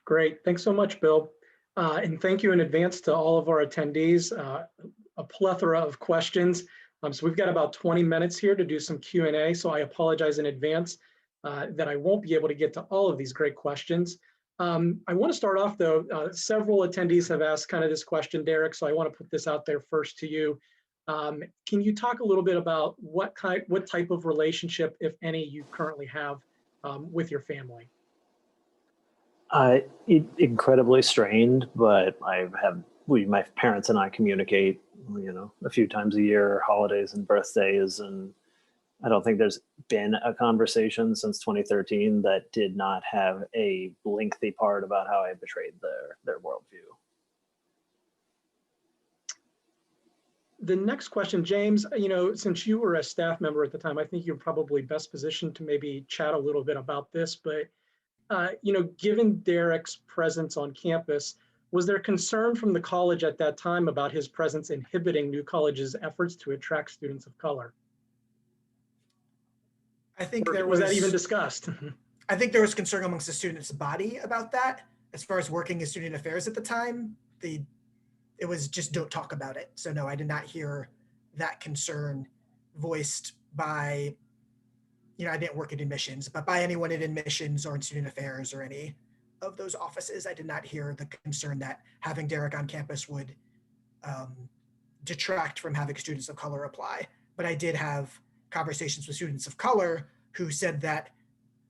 Great, thanks so much, Bill. And thank you in advance to all of our attendees. A plethora of questions. So we've got about 20 minutes here to do some Q&A. So I apologize in advance that I won't be able to get to all of these great questions. I want to start off though, several attendees have asked kind of this question, Derek, so I want to put this out there first to you. Can you talk a little bit about what type of relationship, if any, you currently have with your family? Incredibly strained, but my parents and I communicate, a few times a year, holidays and birthdays, and I don't think there's been a conversation since 2013 that did not have a lengthy part about how I betrayed their worldview. The next question, James, since you were a staff member at the time, I think you're probably best positioned to maybe chat a little bit about this, but given Derek's presence on campus, was there concern from the college at that time about his presence inhibiting New College's efforts to attract students of color? I think was that even discussed? I think there was concern amongst the students' body about that. As far as working in student affairs at the time, it was just don't talk about it. So no, I did not hear that concern voiced by, I didn't work in admissions, but by anyone in admissions or in student affairs or any of those offices, I did not hear the concern that having Derek on campus would detract from having students of color apply. But I did have conversations with students of color who said that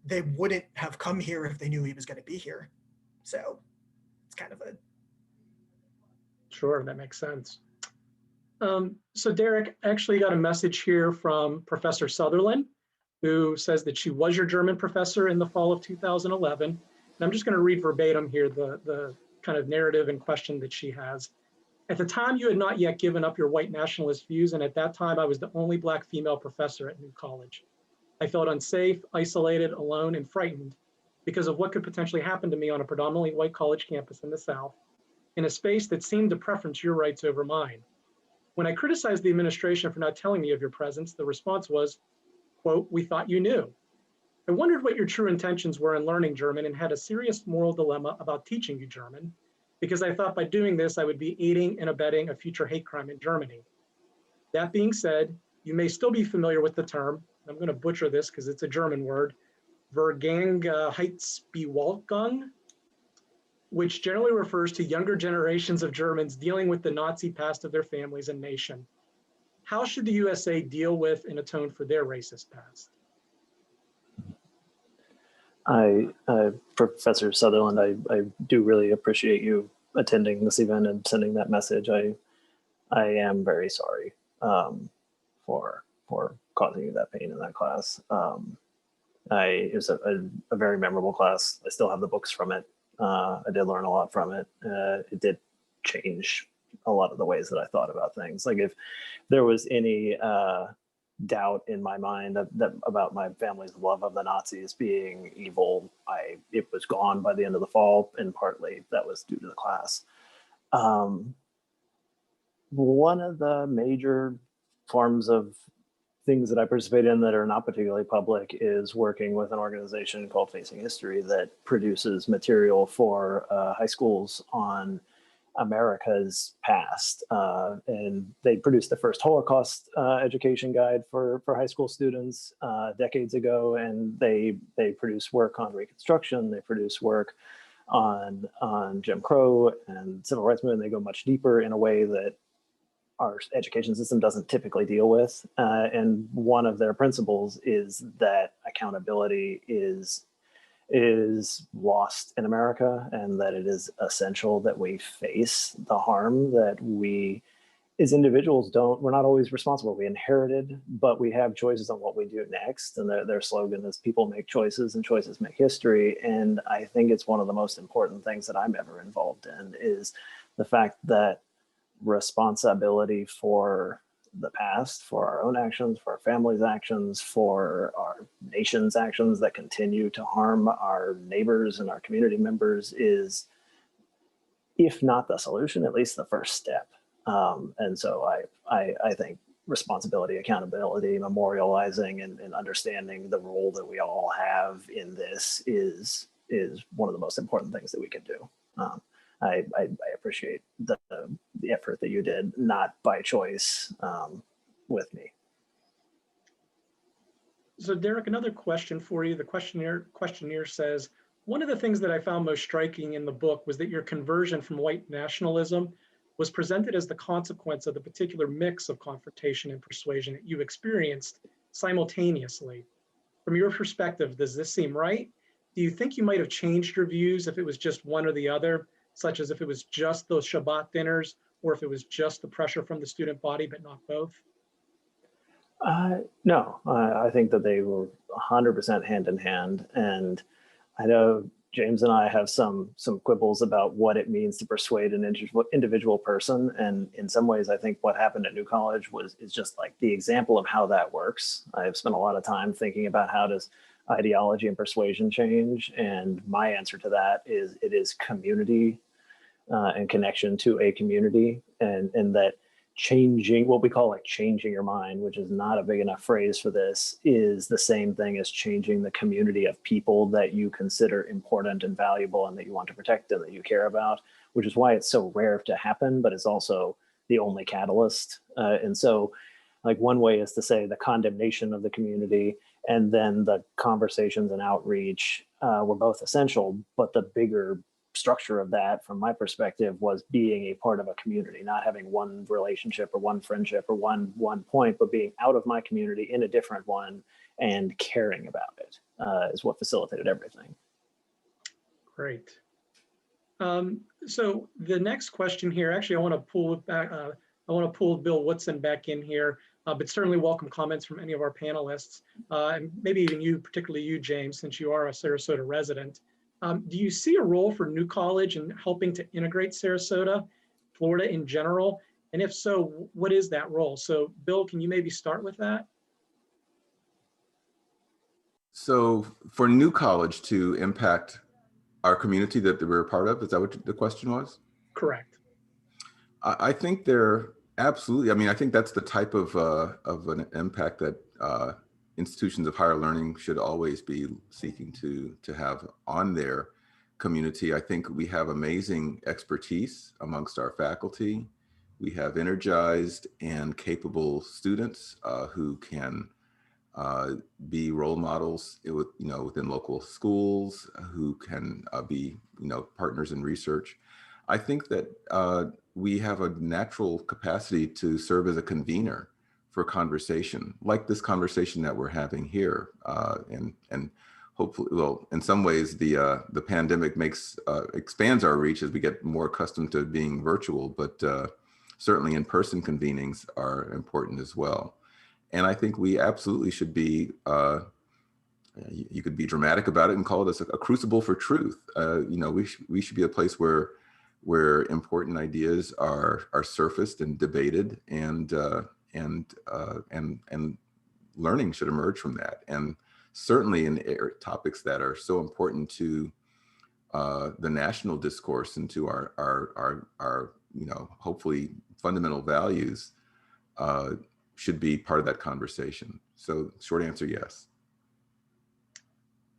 they wouldn't have come here if they knew he was going to be here. So it's kind of a... Sure, that makes sense. So Derek actually got a message here from Professor Sutherland, who says that she was your German professor in the fall of 2011. And I'm just going to read verbatim here the kind of narrative and question that she has. At the time, you had not yet given up your white nationalist views, and at that time, I was the only Black female professor at New College. I felt unsafe, isolated, alone, and frightened because of what could potentially happen to me on a predominantly white college campus in the South, in a space that seemed to preference your rights over mine. When I criticized the administration for not telling me of your presence, the response was, quote, "We thought you knew." I wondered what your true intentions were in learning German and had a serious moral dilemma about teaching you German, because I thought by doing this, I would be aiding and abetting a future hate crime in Germany. That being said, you may still be familiar with the term, I'm going to butcher this because it's a German word, Vergangenheitsbewältigung, which generally refers to younger generations of Germans dealing with the Nazi past of their families and nation. How should the USA deal with and atone for their racist past? Professor Sutherland, I do really appreciate you attending this event and sending that message. I am very sorry for causing you that pain in that class. It was a very memorable class. I still have the books from it. I did learn a lot from it. It did change a lot of the ways that I thought about things. Like if there was any doubt in my mind about my family's love of the Nazis being evil, it was gone by the end of the fall, and partly that was due to the class. One of the major forms of things that I participate in that are not particularly public is working with an organization called Facing History that produces material for high schools on America's past. And they produced the first Holocaust education guide for high school students decades ago. And they produce work on Reconstruction. They produce work on Jim Crow and civil rights movement. They go much deeper in a way that our education system doesn't typically deal with. And one of their principles is that accountability is lost in America, and that it is essential that we face the harm that we as individuals we're not always responsible. We inherited, but we have choices on what we do next. And their slogan is people make choices and choices make history. And I think it's one of the most important things that I'm ever involved in is the fact that responsibility for the past, for our own actions, for our family's actions, for our nation's actions that continue to harm our neighbors and our community members is, if not the solution, at least the first step. And so I think responsibility, accountability, memorializing, and understanding the role that we all have in this is one of the most important things that we can do. I appreciate the effort that you did, not by choice, with me. So Derek, another question for you. The questionnaire says, one of the things that I found most striking in the book was that your conversion from white nationalism was presented as the consequence of the particular mix of confrontation and persuasion that you experienced simultaneously. From your perspective, does this seem right? Do you think you might have changed your views if it was just one or the other, such as if it was just those Shabbat dinners, or if it was just the pressure from the student body, but not both? No, I think that they were 100% hand in hand. And I know James and I have some quibbles about what it means to persuade an individual person. And in some ways, I think what happened at New College is just like the example of how that works. I've spent a lot of time thinking about how does ideology and persuasion change. And my answer to that is it is community and connection to a community, and that changing, what we call like changing your mind, which is not a big enough phrase for this, is the same thing as changing the community of people that you consider important and valuable and that you want to protect and that you care about, which is why it's so rare to happen, but it's also the only catalyst. And so like one way is to say the condemnation of the community and then the conversations and outreach were both essential, but the bigger structure of that from my perspective was being a part of a community, not having one relationship or one friendship or one point, but being out of my community in a different one and caring about it is what facilitated everything. Great. So the next question here, actually I want to pull it back. I want to pull Bill Woodson back in here, but certainly welcome comments from any of our panelists, and maybe even you, particularly you, James, since you are a Sarasota resident. Do you see a role for New College in helping to integrate Sarasota, Florida in general? And if so, what is that role? So Bill, can you maybe start with that? So for New College to impact our community that we're a part of, is that what the question was? Correct. I think they're absolutely, I mean, I think that's the type of an impact that institutions of higher learning should always be seeking to have on their community. I think we have amazing expertise amongst our faculty. We have energized and capable students who can be role models within local schools, who can be partners in research. I think that we have a natural capacity to serve as a convener for conversation, like this conversation that we're having here, and hopefully, well, in some ways, the pandemic expands our reach as we get more accustomed to being virtual, but certainly in-person convenings are important as well. And I think we absolutely should be, you could be dramatic about it and call it a crucible for truth. We should be a place where important ideas are surfaced and debated, and learning should emerge from that. And certainly in topics that are so important to the national discourse and to our hopefully fundamental values should be part of that conversation. So short answer, yes.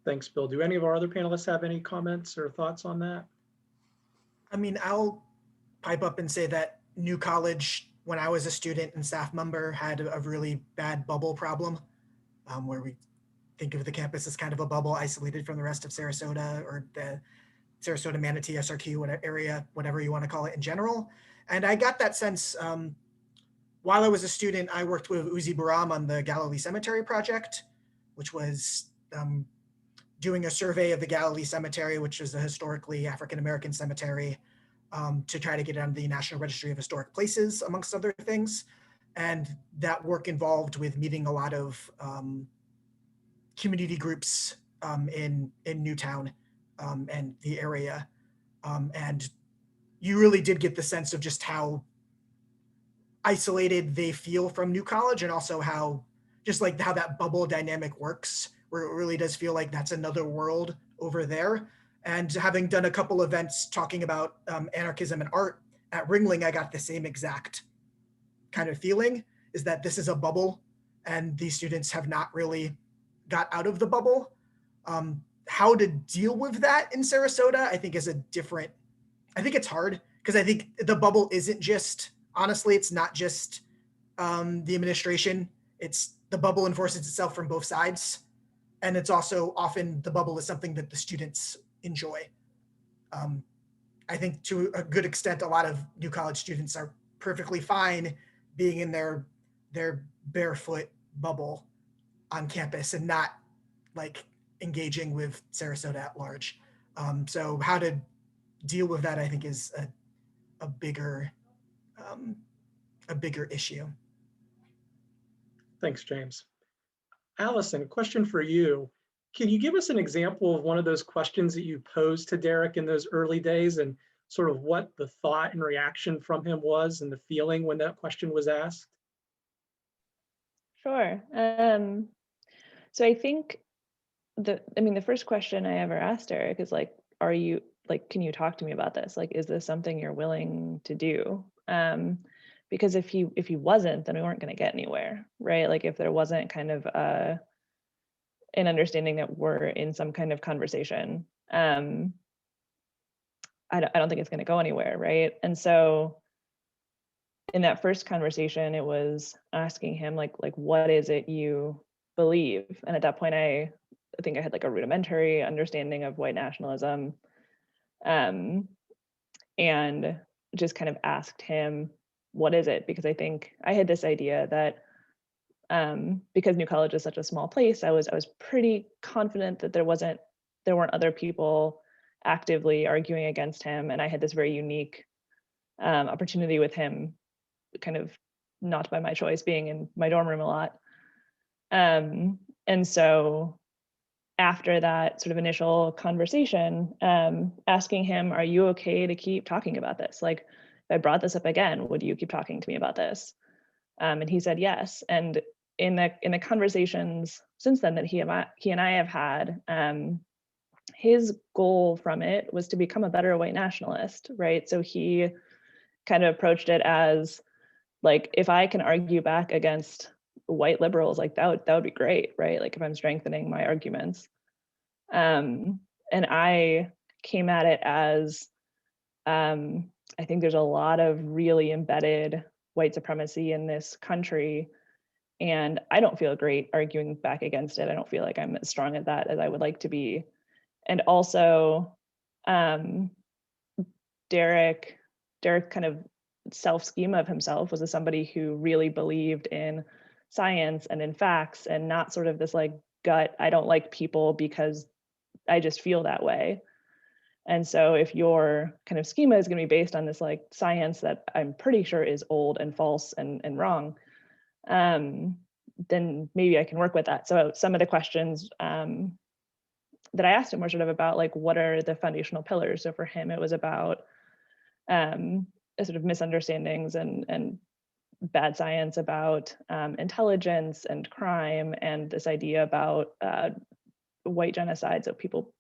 Thanks, Bill. Do any of our other panelists have any comments or thoughts on that? I mean, I'll pipe up and say that New College, when I was a student and staff member, had a really bad bubble problem, where we think of the campus as kind of a bubble isolated from the rest of Sarasota, or the Sarasota, Manatee, SRQ, whatever area, whatever you want to call it in general. And I got that sense while I was a student. I worked with Uzi Baram on the Galilee Cemetery Project, which was doing a survey of the Galilee Cemetery, which is a historically African-American cemetery, to try to get it on the National Registry of Historic Places, amongst other things. And that work involved with meeting a lot of community groups in Newtown and the area. And you really did get the sense of just how isolated they feel from New College, and also how just like how that bubble dynamic works, where it really does feel like that's another world over there. And having done a couple events talking about anarchism and art at Ringling, I got the same exact kind of feeling, is that this is a bubble and these students have not really got out of the bubble. How to deal with that in Sarasota, I think is a different, I think it's hard, because I think the bubble isn't just, honestly, it's not just the administration. It's the bubble enforces itself from both sides. And it's also often the bubble is something that the students enjoy. I think to a good extent, a lot of New College students are perfectly fine being in their barefoot bubble on campus and not like engaging with Sarasota at large. So how to deal with that, I think, is a bigger issue. Thanks, James. Allison, a question for you. Can you give us an example of one of those questions that you posed to Derek in those early days, and sort of what the thought and reaction from him was and the feeling when that question was asked? Sure. So I think the first question I ever asked Derek is like, can you talk to me about this? Like, is this something you're willing to do? Because if he wasn't, then we weren't going to get anywhere, right? Like if there wasn't kind of an understanding that we're in some kind of conversation, I don't think it's going to go anywhere, right? And so in that first conversation, it was asking him like what is it you believe? And at that point, I think I had like a rudimentary understanding of white nationalism, and just kind of asked him, what is it? Because I think I had this idea that because New College is such a small place, I was pretty confident that there weren't other people actively arguing against him, and I had this very unique opportunity with him, kind of not by my choice, being in my dorm room a lot. And so after that sort of initial conversation, asking him, are you okay to keep talking about this? Like, if I brought this up again, would you keep talking to me about this? And he said yes. And in the conversations since then that he and I have had, his goal from it was to become a better white nationalist, right? So he kind of approached it as like, if I can argue back against white liberals, like that would be great, right? Like if I'm strengthening my arguments. And I came at it as, I think there's a lot of really embedded white supremacy in this country, and I don't feel great arguing back against it. I don't feel like I'm as strong at that as I would like to be. And also, Derek kind of self-schema of himself was as somebody who really believed in science and in facts, and not sort of this like gut, I don't like people because I just feel that way. And so if your kind of schema is going to be based on this like science that I'm pretty sure is old and false and wrong, then maybe I can work with that. So some of the questions that I asked him were sort of about like, what are the foundational pillars? So for him, it was about sort of misunderstandings and bad science about intelligence and crime, and this idea about white genocide, so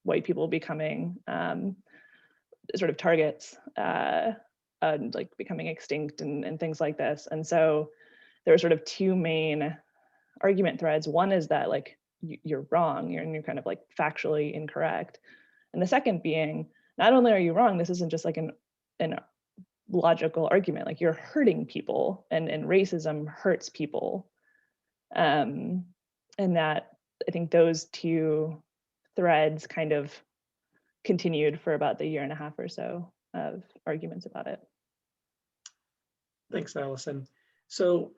white people becoming sort of targets, like becoming extinct and things like this. And so there are sort of two main argument threads. One is that like you're wrong, you're kind of like factually incorrect. And the second being, not only are you wrong, this isn't just like an logical argument, like you're hurting people, and racism hurts people. And that, I think those two threads kind of continued for about the 1.5 years or so of arguments about it. Thanks, Allison. So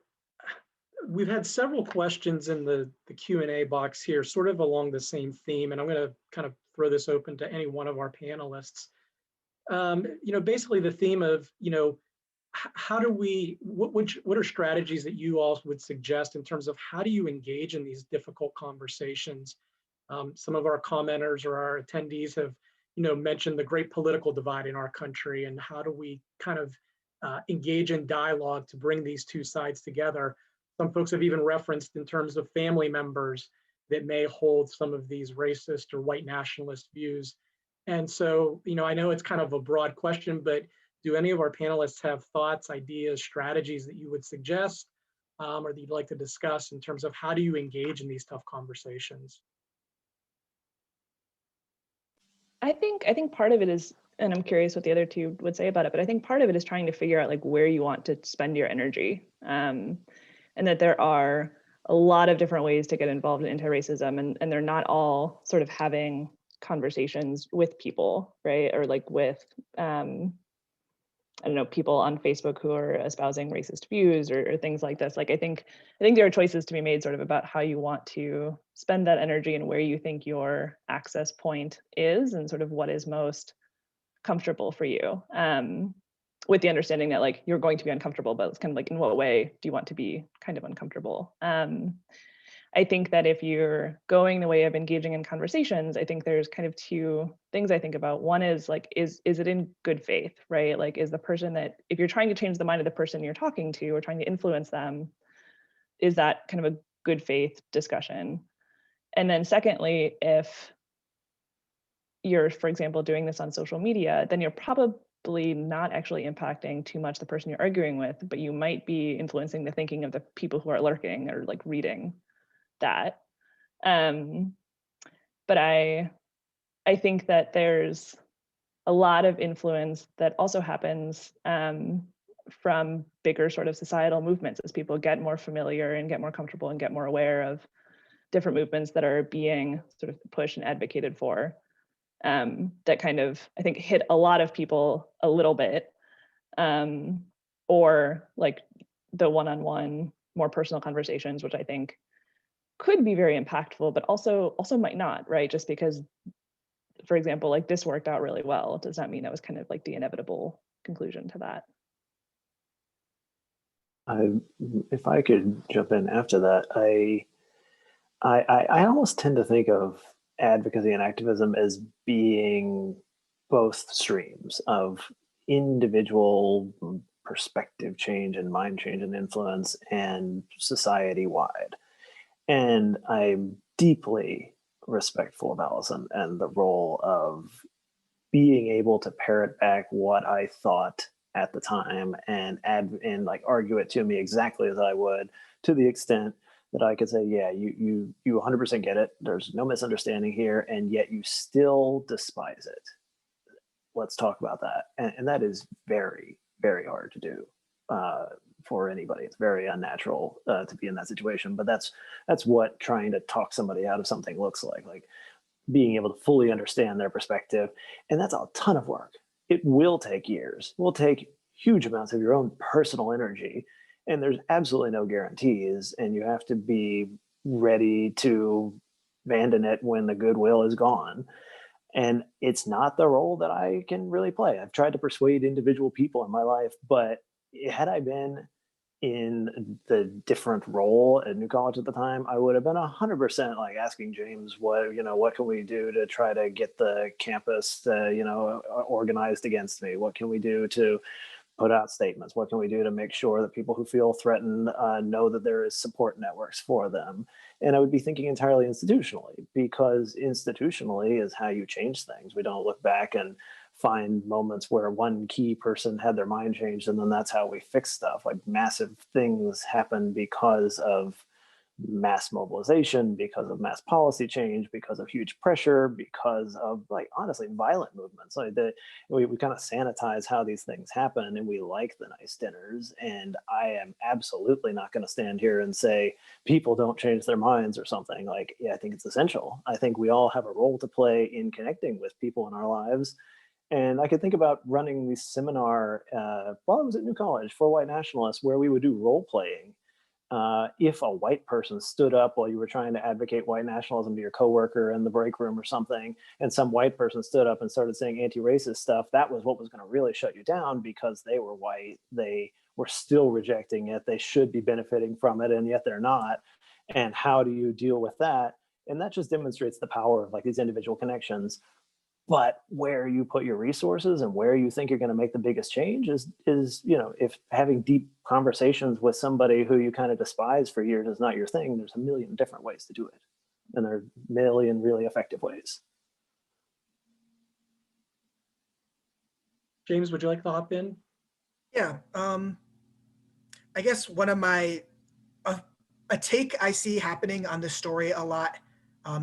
we've had several questions in the Q&A box here, sort of along the same theme, and I'm going to kind of throw this open to any one of our panelists. Basically the theme of, how do we, what are strategies that you all would suggest in terms of how do you engage in these difficult conversations? Some of our commenters or our attendees have, mentioned the great political divide in our country, and how do we kind of engage in dialogue to bring these two sides together. Some folks have even referenced in terms of family members that may hold some of these racist or white nationalist views. And so, I know it's kind of a broad question, but do any of our panelists have thoughts, ideas, strategies that you would suggest or that you'd like to discuss in terms of how do you engage in these tough conversations? I think part of it is, and I'm curious what the other two would say about it, but I think part of it is trying to figure out like where you want to spend your energy. And that there are a lot of different ways to get involved in anti-racism, and they're not all sort of having conversations with people, right? Or like with, people on Facebook who are espousing racist views or things like this. Like, I think there are choices to be made sort of about how you want to spend that energy and where you think your access point is, and sort of what is most comfortable for you. With the understanding that like you're going to be uncomfortable, but it's kind of like, in what way do you want to be kind of uncomfortable? I think that if you're going the way of engaging in conversations, I think there's kind of two things I think about. One is like, is it in good faith, right? Like, is the person that, if you're trying to change the mind of the person you're talking to or trying to influence them, is that kind of a good faith discussion? And then secondly, if you're, for example, doing this on social media, then you're probably not actually impacting too much the person you're arguing with, but you might be influencing the thinking of the people who are lurking or like reading that. But I think that there's a lot of influence that also happens from bigger sort of societal movements as people get more familiar and get more comfortable and get more aware of different movements that are being sort of pushed and advocated for, that kind of, I think, hit a lot of people a little bit, or like the one-on-one, more personal conversations, which I think could be very impactful, but also might not, right? Just because, for example, like this worked out really well does not mean that was kind of like the inevitable conclusion to that. If I could jump in after that, I almost tend to think of advocacy and activism as being both streams of individual perspective change and mind change and influence and society-wide. And I'm deeply respectful of Allison and the role of being able to parrot back what I thought at the time and like argue it to me exactly as I would, to the extent that I could say, yeah, you 100% get it. There's no misunderstanding here, and yet you still despise it. Let's talk about that. And that is very, very hard to do for anybody. It's very unnatural to be in that situation. But that's what trying to talk somebody out of something looks like being able to fully understand their perspective. And that's a ton of work. It will take years. It will take huge amounts of your own personal energy. And there's absolutely no guarantees. And you have to be ready to abandon it when the goodwill is gone. And it's not the role that I can really play. I've tried to persuade individual people in my life, but had I been in the different role at New College at the time, I would have been 100% like asking James, what can we do to try to get the campus, organized against me? What can we do to put out statements? What can we do to make sure that people who feel threatened know that there is support networks for them? And I would be thinking entirely institutionally, because institutionally is how you change things. We don't look back and find moments where one key person had their mind changed and then that's how we fix stuff. Like massive things happen because of mass mobilization, because of mass policy change, because of huge pressure, because of, like, honestly, violent movements. Like we kind of sanitize how these things happen, and we like the nice dinners. And I am absolutely not going to stand here and say people don't change their minds or something. Like, yeah, I think it's essential. I think we all have a role to play in connecting with people in our lives. And I could think about running this seminar while I was at New College for white nationalists, where we would do role playing. If a white person stood up while you were trying to advocate white nationalism to your coworker in the break room or something, and some white person stood up and started saying anti-racist stuff, that was what was going to really shut you down, because they were white. They were still rejecting it. They should be benefiting from it, and yet they're not. And how do you deal with that? And that just demonstrates the power of, like, these individual connections. But where you put your resources and where you think you're going to make the biggest change is, if having deep conversations with somebody who you kind of despise for years is not your thing, there's a million different ways to do it. And there are a million really effective ways. James, would you like to hop in? Yeah. I guess one of my, a take I see happening on this story a lot,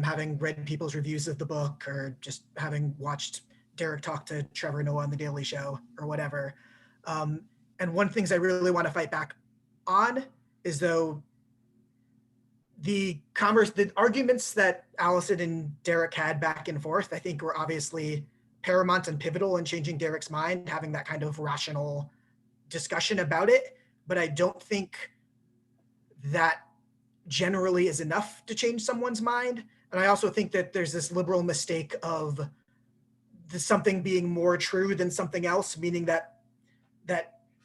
having read people's reviews of the book, or just having watched Derek talk to Trevor Noah on The Daily Show or whatever. And one of the things I really want to fight back on is, though, the arguments that Allison and Derek had back and forth, I think, were obviously paramount and pivotal in changing Derek's mind, having that kind of rational discussion about it. But I don't think that generally is enough to change someone's mind. And I also think that there's this liberal mistake of something being more true than something else, meaning that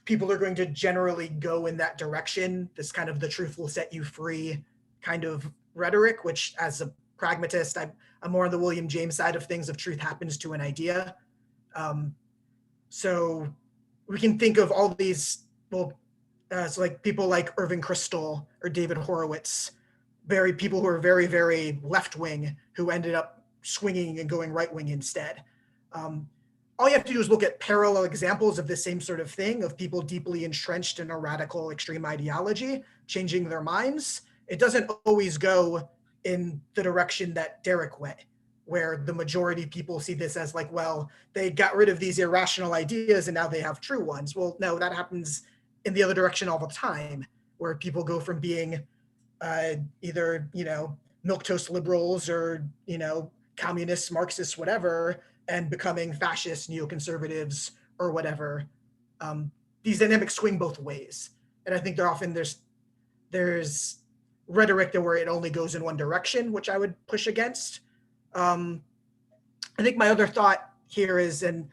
people are going to generally go in that direction, this kind of the truth will set you free kind of rhetoric, which, as a pragmatist, I'm more on the William James side of things, of truth happens to an idea. So we can think of all these, so like people like Irving Kristol or David Horowitz, people who are very, very left-wing, who ended up swinging and going right-wing instead. All you have to do is look at parallel examples of the same sort of thing, of people deeply entrenched in a radical extreme ideology, changing their minds. It doesn't always go in the direction that Derek went, where the majority of people see this as like, well, they got rid of these irrational ideas and now they have true ones. Well, no, that happens in the other direction all the time, where people go from being either, milquetoast liberals or, communists, Marxists, whatever, and becoming fascist neoconservatives or whatever. These dynamics swing both ways. And I think there's rhetoric where it only goes in one direction, which I would push against. I think my other thought here is, and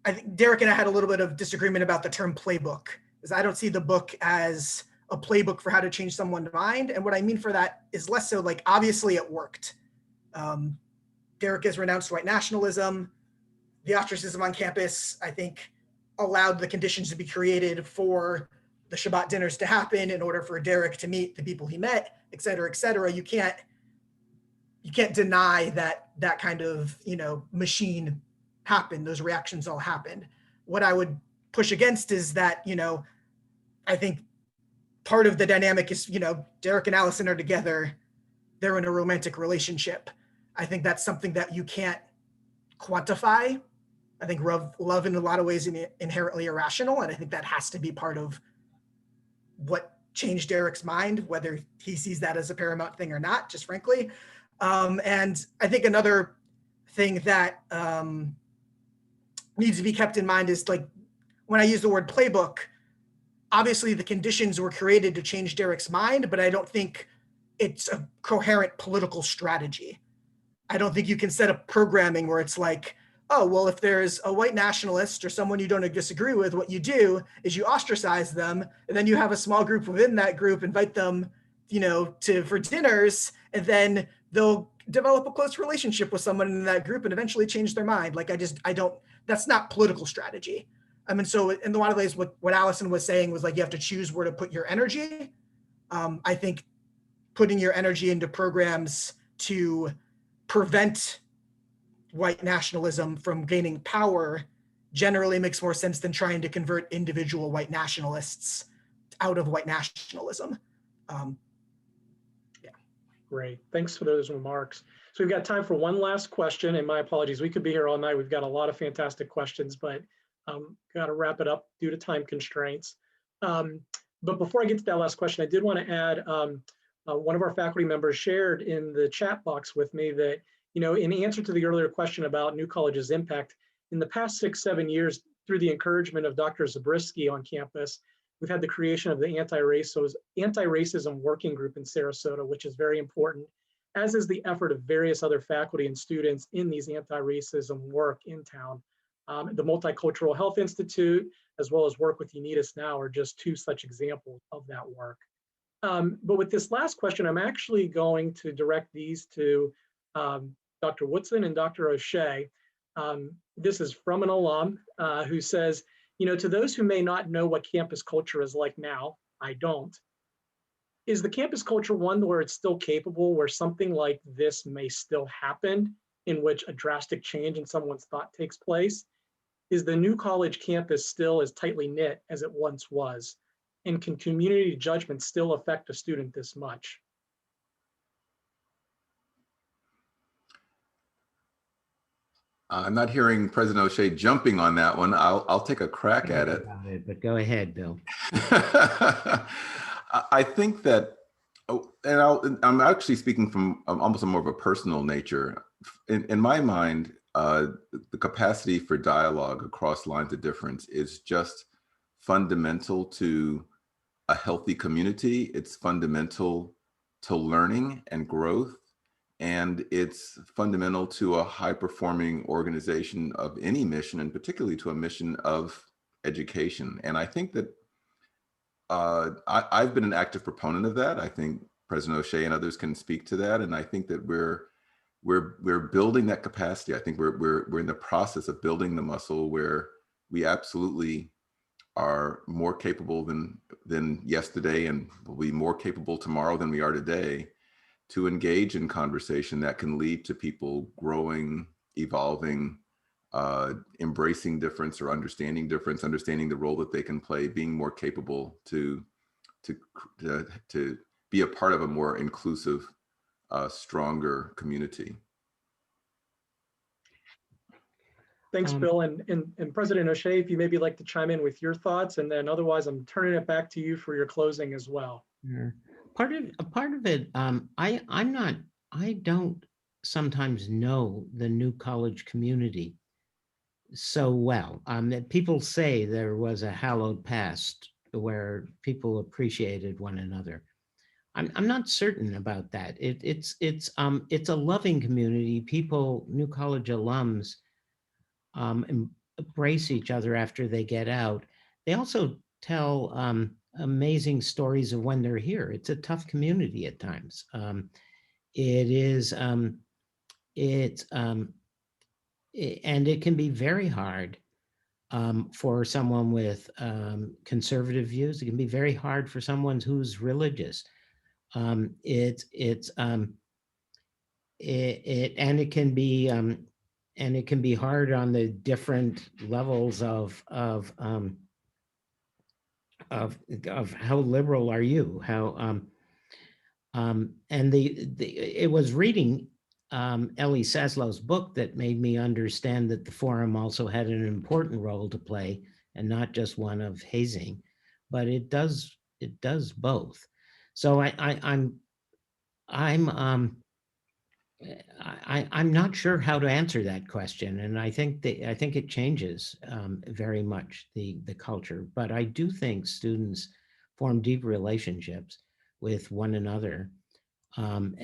I think Derek and I had a little bit of disagreement about the term playbook, because I don't see the book as a playbook for how to change someone's mind. And what I mean for that is less so like, obviously it worked. Derek has renounced white nationalism. The ostracism on campus, I think, allowed the conditions to be created for the Shabbat dinners to happen in order for Derek to meet the people he met, et cetera, et cetera. You can't deny that kind of, machine happened. Those reactions all happened. What I would push against is that, I think part of the dynamic is, Derek and Allison are together. They're in a romantic relationship. I think that's something that you can't quantify. I think love in a lot of ways is inherently irrational. And I think that has to be part of what changed Derek's mind, whether he sees that as a paramount thing or not, just frankly. And I think another thing that needs to be kept in mind is, like, when I use the word playbook, obviously the conditions were created to change Derek's mind, but I don't think it's a coherent political strategy. I don't think you can set up programming where it's like, oh, well, if there's a white nationalist or someone you don't disagree with, what you do is you ostracize them, and then you have a small group within that group, invite them, for dinners, and then they'll develop a close relationship with someone in that group and eventually change their mind. Like, that's not political strategy. I mean, so in a lot of ways, what Allison was saying was, like, you have to choose where to put your energy. I think putting your energy into programs to prevent white nationalism from gaining power generally makes more sense than trying to convert individual white nationalists out of white nationalism. Great. Thanks for those remarks. So we've got time for one last question, and my apologies. We could be here all night. We've got a lot of fantastic questions, but got to wrap it up due to time constraints. But before I get to that last question, I did want to add one of our faculty members shared in the chat box with me that, you know, in answer to the earlier question about New College's impact, in the past 6-7 years, through the encouragement of Dr. Zabriskie on campus, we've had the creation of the anti-racism working group in Sarasota, which is very important, as is the effort of various other faculty and students in these anti-racism work in town. The Multicultural Health Institute, as well as work with Unitas Now, are just two such examples of that work. But with this last question, I'm actually going to direct these to Dr. Woodson and Dr. O'Shea. This is from an alum who says, you know, to those who may not know what campus culture is like now, I don't. Is the campus culture one where it's still capable, where something like this may still happen, in which a drastic change in someone's thought takes place? Is the New College campus still as tightly knit as it once was? And can community judgment still affect a student this much? I'm not hearing President O'Shea jumping on that one. I'll take a crack at it. But go ahead, Bill. I think that, and I'm actually speaking from almost a more of a personal nature. In my mind, the capacity for dialogue across lines of difference is just fundamental to a healthy community. It's fundamental to learning and growth. And it's fundamental to a high-performing organization of any mission, and particularly to a mission of education. And I think that I've been an active proponent of that. I think President O'Shea and others can speak to that. And I think that we're building that capacity. I think we're in the process of building the muscle where we absolutely are more capable than yesterday, and will be more capable tomorrow than we are today, to engage in conversation that can lead to people growing, evolving, embracing difference or understanding difference, understanding the role that they can play, being more capable to be a part of a more inclusive, stronger community. Thanks, Bill. And President O'Shea, if you maybe like to chime in with your thoughts, and then otherwise I'm turning it back to you for your closing as well. Sure. Part of it, I don't sometimes know the New College community so well. That people say there was a hallowed past where people appreciated one another. I'm not certain about that. It's a loving community. People, New College alums, embrace each other after they get out. They also tell amazing stories of when they're here. It's a tough community at times. It is, and it can be very hard for someone with conservative views. It can be very hard for someone who's religious. It can be hard on the different levels of how liberal are you? How it was reading Ellie Saslow's book that made me understand that the forum also had an important role to play, and not just one of hazing, but it does both. So I'm not sure how to answer that question, and I think it changes very much the culture. But I do think students form deep relationships with one another on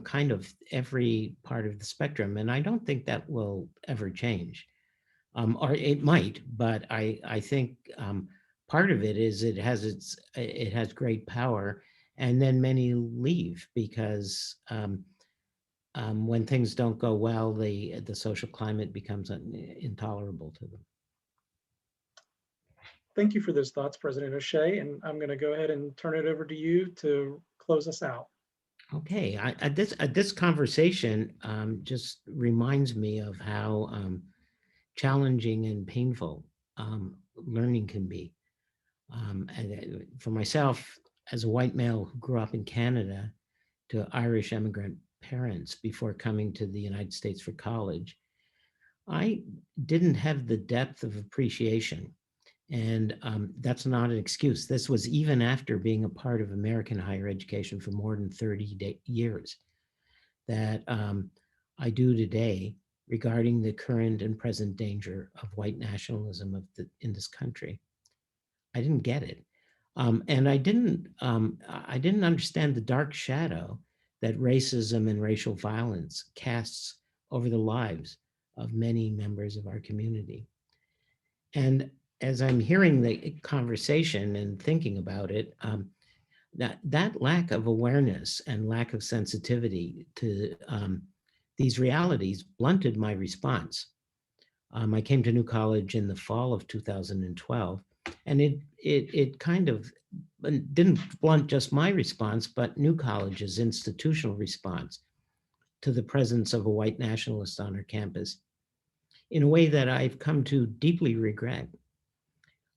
kind of every part of the spectrum, and I don't think that will ever change, or it might. But I think part of it is it has great power. And then many leave because when things don't go well, the social climate becomes intolerable to them. Thank you for those thoughts, President O'Shea. And I'm going to go ahead and turn it over to you to close us out. Okay, this conversation just reminds me of how challenging and painful learning can be. And for myself, as a white male who grew up in Canada to Irish immigrant parents before coming to the United States for college, I didn't have the depth of appreciation. And that's not an excuse. This was even after being a part of American higher education for more than 30 years that I do today regarding the current and present danger of white nationalism in this country. I didn't get it. And I didn't understand the dark shadow that racism and racial violence casts over the lives of many members of our community. And as I'm hearing the conversation and thinking about it, that lack of awareness and lack of sensitivity to these realities blunted my response. I came to New College in the fall of 2012, and it kind of didn't blunt just my response, but New College's institutional response to the presence of a white nationalist on our campus in a way that I've come to deeply regret.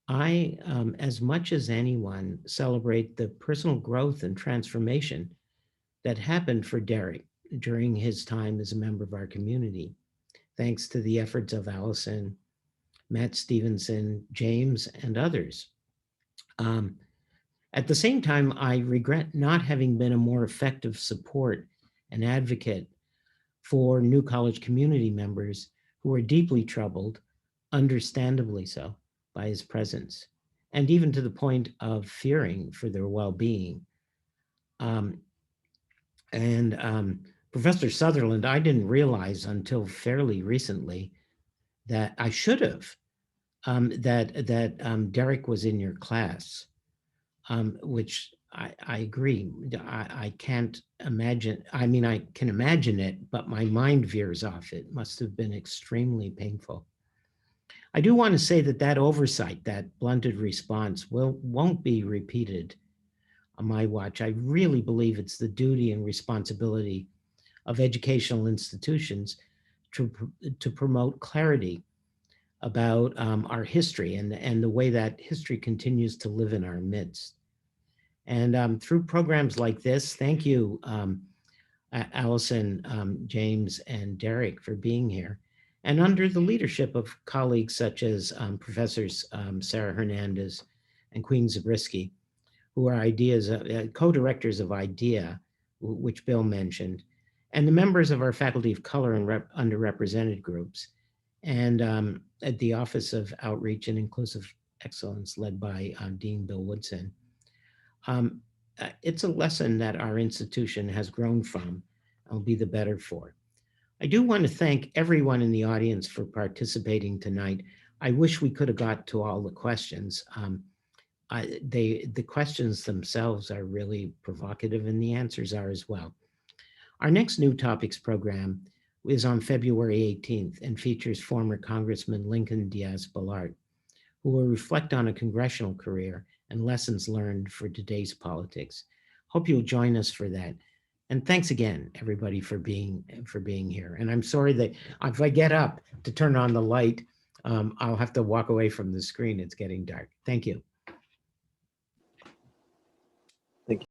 I, as much as anyone, celebrate the personal growth and transformation that happened for Derek during his time as a member of our community, thanks to the efforts of Allison, Matt Stevenson, James, and others. At the same time, I regret not having been a more effective support and advocate for New College community members who are deeply troubled, understandably so, by his presence, and even to the point of fearing for their well-being. Professor Sutherland, I didn't realize until fairly recently that I should have, that Derek was in your class, which I agree. I can't imagine. I mean, I can imagine it, but my mind veers off. It must have been extremely painful. I do want to say that oversight, that blunted response, won't be repeated on my watch. I really believe it's the duty and responsibility of educational institutions to promote clarity about our history and the way that history continues to live in our midst. And through programs like this, thank you, Allison, James, and Derek for being here. And under the leadership of colleagues such as Professors Sarah Hernandez and Queen Zabriskie, who are co-directors of IDEA, which Bill mentioned, and the members of our Faculty of Color and underrepresented groups, and at the Office of Outreach and Inclusive Excellence led by Dean Bill Woodson. It's a lesson that our institution has grown from and will be the better for. I do want to thank everyone in the audience for participating tonight. I wish we could have got to all the questions. The questions themselves are really provocative and the answers are as well. Our next New Topics program is on February 18th and features former Congressman Lincoln Diaz-Balart, who will reflect on a congressional career and lessons learned for today's politics. Hope you'll join us for that. And thanks again, everybody, for being here. And I'm sorry that if I get up to turn on the light, I'll have to walk away from the screen. It's getting dark. Thank you.